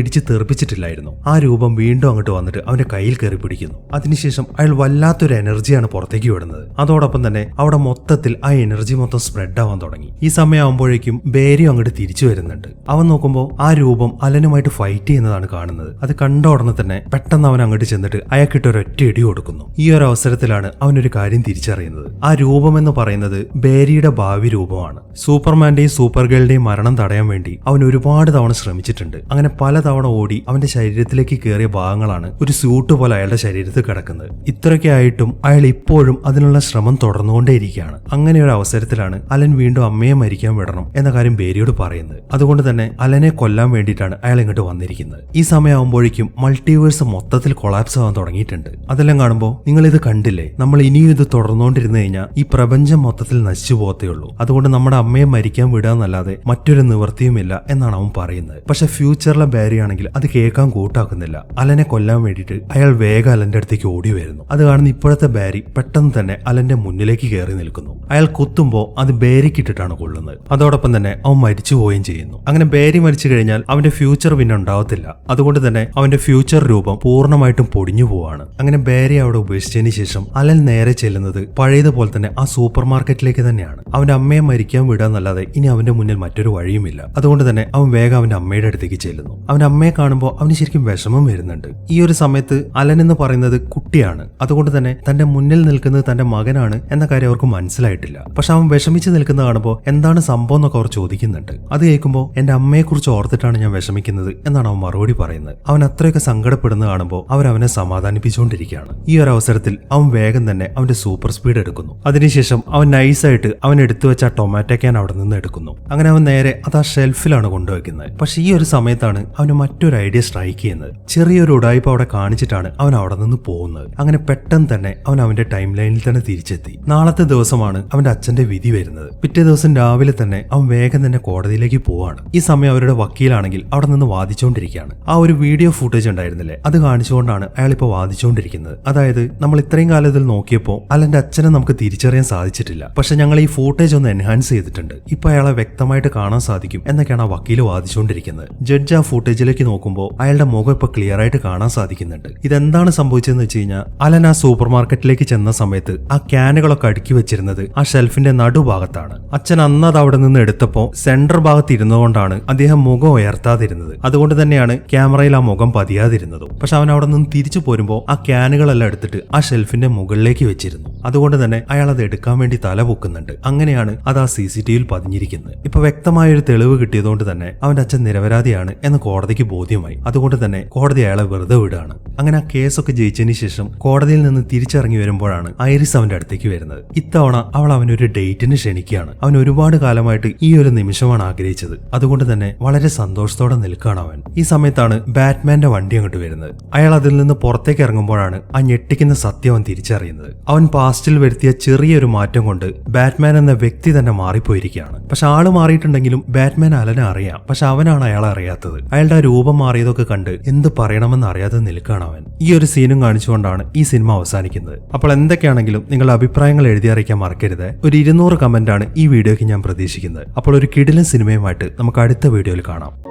ഇടിച്ച് തെറിപ്പിച്ചിട്ടില്ലായിരുന്നു. ആ രൂപം വീണ്ടും അങ്ങോട്ട് വന്നിട്ട് അവന്റെ കയ്യിൽ കയറി പിടിക്കുന്നു. അതിനുശേഷം അയാൾ വല്ലാത്തൊരു എനർജിയാണ് പുറത്തേക്ക് വിടുന്നത്. അതോടൊപ്പം തന്നെ അവിടെ മൊത്തത്തിൽ ആ എനർജി മൊത്തം സ്പ്രെഡ് ആവാൻ തുടങ്ങി. ഈ സമയമാകുമ്പോഴേക്കും ബേരി അങ്ങോട്ട് തിരിച്ചു വരുന്നുണ്ട്. അവൻ നോക്കുമ്പോൾ ആ രൂപം അലനുമായിട്ട് ഫൈറ്റ് ചെയ്യുന്നതാണ് കാണുന്നത്. അത് കണ്ട ഉടനെ തന്നെ പെട്ടെന്ന് അവൻ അങ്ങോട്ട് ചെന്നിട്ട് അയാൾക്കിട്ട് ഒരൊറ്റ ഇടി കൊടുക്കുന്നു. ഈ ഒരു അവസരത്തിലാണ് അവനൊരു കാര്യം തിരിച്ചറിയുന്നത്. ആ രൂപം എന്ന് പറയുന്നത് ബേരിയുടെ ഭാവി രൂപമാണ്. സൂപ്പർമാന്റെയും സൂപ്പർ ഗേളിന്റെയും മരണം തടയാൻ വേണ്ടി അവൻ ഒരുപാട് തവണ ശ്രമിച്ചിട്ടുണ്ട്. അങ്ങനെ പലതവണ ഓടി അവന്റെ ശരീരത്തിലേക്ക് കയറിയ ഭാഗങ്ങളാണ് ഒരു സ്യൂട്ട് പോലെ അയാളുടെ ശരീരത്തിൽ കിടക്കുന്നത്. ഇത്രയൊക്കെ ആയിട്ടും അയാൾ ഇപ്പോഴും അതിനുള്ള ശ്രമം തുടർന്നുകൊണ്ടേയിരിക്കുകയാണ്. അങ്ങനെ ഒരു അവസരത്തിലാണ് അലൻ വീണ്ടും അമ്മയെ മരിക്കാൻ വിടണം എന്ന കാര്യം ബേരിയോട് പറയുന്നത്. അതുകൊണ്ട് തന്നെ അലനെ കൊല്ലാൻ വേണ്ടിയിട്ടാണ് അയാൾ ഇങ്ങോട്ട് വന്നിരിക്കുന്നത്. ഈ സമയമാകുമ്പോഴേക്കും മൾട്ടിവേഴ്സ് മൊത്തത്തിൽ കൊളാപ്സ് ആവാൻ തുടങ്ങിയിട്ടുണ്ട്. അതെല്ലാം കാണുമ്പോൾ നിങ്ങൾ ഇത് കണ്ടില്ലേ, നമ്മൾ ഇനിയും ഇത് തുടർന്നുകൊണ്ടിരുന്നു കഴിഞ്ഞാൽ ഈ പ്രപഞ്ചം മൊത്തത്തിൽ നശിച്ചു പോകത്തേ ഉള്ളൂ. അതുകൊണ്ട് നമ്മുടെ അമ്മയെ മരിക്കാൻ വിടാന്നല്ലാതെ മറ്റൊരു നിവൃത്തിയുമില്ല എന്നാണ് അവൻ പറയുന്നത്. പക്ഷെ ഫ്യൂച്ചറിലെ ബേരി ആണെങ്കിൽ അത് കേൾക്കാൻ കൂട്ടാക്കുന്നില്ല. അലനെ കൊല്ലാൻ വേണ്ടിയിട്ട് അയാൾ വേഗം അലന്റെ അടുത്തേക്ക് ഓടി വരുന്നു. അത് കാണുന്ന ഇപ്പോഴത്തെ ബേരി പെട്ടെന്ന് തന്നെ അലന്റെ മുന്നിലേക്ക് കയറി നിൽക്കുന്നു. അയാൾ കുത്തുമ്പോൾ അത് ബേരിക്കിട്ടിട്ടാണ് കൊള്ളുന്നത്. അതോടൊപ്പം തന്നെ അവൻ മരിച്ചു പോവുകയും ചെയ്യുന്നു. അങ്ങനെ ബേരി മരിച്ചു കഴിഞ്ഞാൽ അവന്റെ ഫ്യൂച്ചർ പിന്നെ ഉണ്ടാവത്തില്ല. അതുകൊണ്ട് തന്നെ അവന്റെ ഫ്യൂച്ചർ രൂപം പൂർണ്ണമായിട്ടും പൊടിഞ്ഞു പോവാണ്. അങ്ങനെ ബേരി അവിടെ ഉപേക്ഷിച്ചതിന് ശേഷം അലൻ നേരെ ചെല്ലുന്നത് പഴയതുപോലെ തന്നെ ആ സൂപ്പർ മാർക്കറ്റിലേക്ക് തന്നെയാണ്. അവന്റെ അമ്മയെ മരിക്കാൻ വിടാന്നല്ലാതെ ഇനി അവന്റെ മുന്നിൽ മറ്റൊരു വഴിയുമില്ല. അതുകൊണ്ട് തന്നെ അവൻ വേഗം അവന്റെ അമ്മയുടെ അടുത്തേക്ക് ചെല്ലുന്നു. അവന്റെ അമ്മയെ കാണുമ്പോൾ അവന് ശരിക്കും വിഷമം വരുന്നുണ്ട്. ഈ ഒരു സമയത്ത് അലൻ എന്ന് പറയുന്നത് കുട്ടിയാണ്. അതുകൊണ്ട് തന്നെ തന്റെ മുന്നിൽ നിൽക്കുന്നത് തന്റെ മകനാണ് എന്ന കാര്യം അവർക്ക് മനസ്സിലായിട്ടില്ല. പക്ഷെ അവൻ വിഷമിച്ച് നിൽക്കുന്നത് കാണുമ്പോൾ എന്താണ് സംഭവം എന്നൊക്കെ അവർ ചോദിക്കുന്നുണ്ട്. അത് കേൾക്കുമ്പോൾ എന്റെ അമ്മയെ കുറിച്ച് ഓർത്തിട്ടാണ് ഞാൻ വിഷമിക്കുന്നത് എന്നാണ് അവൻ മറുപടി പറയുന്നത്. അവൻ അത്രയൊക്കെ സങ്കടപ്പെടുന്നത് കാണുമ്പോൾ അവരവനെ സമാധാനിപ്പിച്ചുകൊണ്ടിരിക്കുകയാണ്. ഈ ഒരു അവസരത്തിൽ അവൻ വേഗം തന്നെ അവന്റെ സൂപ്പർ സ്പീഡ് എടുക്കുന്നു. അതിനുശേഷം അവൻ നൈസായിട്ട് അവൻ എടുത്തു വെച്ച ആ ടൊമാറ്റോ ക്യാൻ അവിടെ നിന്ന് എടുക്കുന്നു. അങ്ങനെ അവൻ നേരെ അത് ആ ഷെൽഫിലാണ് കൊണ്ടുവയ്ക്കുന്നത്. പക്ഷെ ഈ ഒരു സമയത്താണ് അവന് മറ്റൊരു ഐഡിയ സ്ട്രൈക്ക് ചെയ്യുന്നത്. ചെറിയൊരു ഉടായ്പ അവിടെ കാണിച്ചിട്ടാണ് അവൻ അവിടെ നിന്ന് പോകുന്നത്. അങ്ങനെ പെട്ടെന്ന് തന്നെ അവൻ അവന്റെ ടൈം ലൈനിൽ തന്നെ തിരിച്ചെത്തി. നാളത്തെ ദിവസമാണ് അവന്റെ അച്ഛന്റെ വിധി വരുന്നത്. പിറ്റേ ദിവസം രാവിലെ തന്നെ അവൻ വേഗം തന്നെ കോടതിയിലേക്ക് പോവാണ്. ഈ സമയം അവരുടെ വക്കീലാണെങ്കിൽ അവിടെ നിന്ന് വാദിച്ചുകൊണ്ടിരിക്കുകയാണ്. ആ ഒരു വീഡിയോ ഫുട്ടേജ് ഉണ്ടായിരുന്നില്ലേ, അത് കാണിച്ചുകൊണ്ടാണ് അയാൾ ഇപ്പോൾ വാദിച്ചുകൊണ്ടിരിക്കുന്നത്. അതായത്, നമ്മൾ ഇത്രയും കാലത്തിൽ നോക്കിയപ്പോൾ അലന്റെ അച്ഛനെ നമുക്ക് തിരിച്ചറിയാൻ സാധിച്ചിട്ടില്ല. പക്ഷെ ഞങ്ങൾ ഈ ഫൂട്ടേജ് ഒന്ന് എൻഹാൻസ് ചെയ്തിട്ടുണ്ട്. ഇപ്പൊ അയാളെ വ്യക്തമായിട്ട് കാണാൻ സാധിക്കും എന്നൊക്കെയാണ് ആ വക്കീല് വാദിച്ചുകൊണ്ടിരിക്കുന്നത്. ജഡ്ജ് ആ ഫൂട്ടേജിലേക്ക് നോക്കുമ്പോൾ അയാളുടെ മുഖം ഇപ്പൊ ക്ലിയർ ആയിട്ട് കാണാൻ സാധിക്കുന്നുണ്ട്. ഇതെന്താണ് സംഭവിച്ചതെന്ന് വെച്ച് കഴിഞ്ഞാൽ അലൻ ആ സൂപ്പർ മാർക്കറ്റിലേക്ക് ചെന്ന സമയത്ത് ആ ക്യാനുകളൊക്കെ അടുക്കി വെച്ചിരുന്നത് ആ ഷെൽഫിന്റെ നടുഭാഗത്താണ്. അച്ഛൻ അന്നത് അവിടെ നിന്ന് എടുത്തപ്പോൾ സെന്റർ ഭാഗത്ത് ഇരുന്നുകൊണ്ടാണ് അദ്ദേഹം മുഖം ഉയർത്താതിരുന്നത്. അതുകൊണ്ട് തന്നെയാണ് ക്യാമറയിൽ ആ മുഖം പതിയാതിരുന്നതും. പക്ഷെ അവൻ അവിടെ നിന്ന് തിരിച്ചു പോരുമ്പോൾ ആ ക്യാനുകളെല്ലാം എടുത്തിട്ട് ആ ഷെൽഫിന്റെ മുകളിലേക്ക് വെച്ചിരുന്നു. അതുകൊണ്ട് തന്നെ അയാൾ അത് എടുക്കാൻ വേണ്ടി തല പൊക്കുന്നുണ്ട്. അങ്ങനെയാണ് അത് ആ CCTVയിൽ പതിഞ്ഞിരിക്കുന്നത്. ഇപ്പൊ വ്യക്തമായൊരു തെളിവ് കിട്ടിയതുകൊണ്ട് തന്നെ അവന്റെ അച്ഛൻ നിരപരാധിയാണ് എന്ന് കോടതിക്ക് ബോധ്യമായി. അതുകൊണ്ട് തന്നെ കോടതി അയാളെ വെറുതെ വിടുകയാണ്. അങ്ങനെ ആ കേസൊക്കെ ജയിച്ചതിന് ശേഷം കോടതിയിൽ നിന്ന് തിരിച്ചിറങ്ങി വരുമ്പോഴാണ് ഐറിസ് അവന്റെ അടുത്തേക്ക് വരുന്നത്. ഇത്തവണ അവൾ അവനൊരു ഡേറ്റിന് ക്ഷണിക്കുകയാണ്. അവൻ ഒരുപാട് കാലമായിട്ട് ഈ ഒരു നിമിഷമാണ് ആഗ്രഹിച്ചത്. അതുകൊണ്ട് തന്നെ വളരെ സന്തോഷത്തോടെ നിൽക്കുകയാണ് അവൻ. ഈ സമയത്താണ് ബാറ്റ്മാന്റെ വണ്ടി അങ്ങോട്ട് വരുന്നത്. അയാൾ അതിൽ നിന്ന് പുറത്തേക്ക് ഇറങ്ങുമ്പോഴാണ് ആ ഞെട്ടിക്കുന്ന സത്യം അവൻ തിരിച്ചറിയുന്നത്. അവൻ പാസ്റ്റിൽ വരുത്തിയ ചെറിയൊരു മാറ്റം കൊണ്ട് ബാറ്റ്മാൻ എന്ന വ്യക്തി തന്നെ മാറിപ്പോയിരിക്കുകയാണ്. പക്ഷെ ആള് മാറിയിട്ടുണ്ടെങ്കിലും ബാറ്റ്മാൻ അലനെ അറിയാം. പക്ഷെ അവനാണ് അയാളെ അറിയാത്തത്. അയാളുടെ ആ രൂപം മാറിയതൊക്കെ കണ്ട് എന്ത് പറയണമെന്ന് അറിയാതെ നിൽക്കുകയാണ് അവൻ. ഈ ഒരു സീനും കാണിച്ചുകൊണ്ടാണ് ഈ സിനിമ അവസാനിക്കുന്നത്. അപ്പോൾ എന്തൊക്കെയാണെങ്കിലും നിങ്ങളുടെ അഭിപ്രായങ്ങൾ എഴുതി അറിയിക്കാൻ മറക്കരുത്. ഒരു 200 കമന്റാണ് ഈ വീഡിയോയ്ക്ക് ഞാൻ പ്രതീക്ഷിക്കുന്നത്. അപ്പോൾ ഒരു കിടിലൻ സിനിമയുമായിട്ട് നമുക്ക് അടുത്ത വീഡിയോയിൽ കാണാം.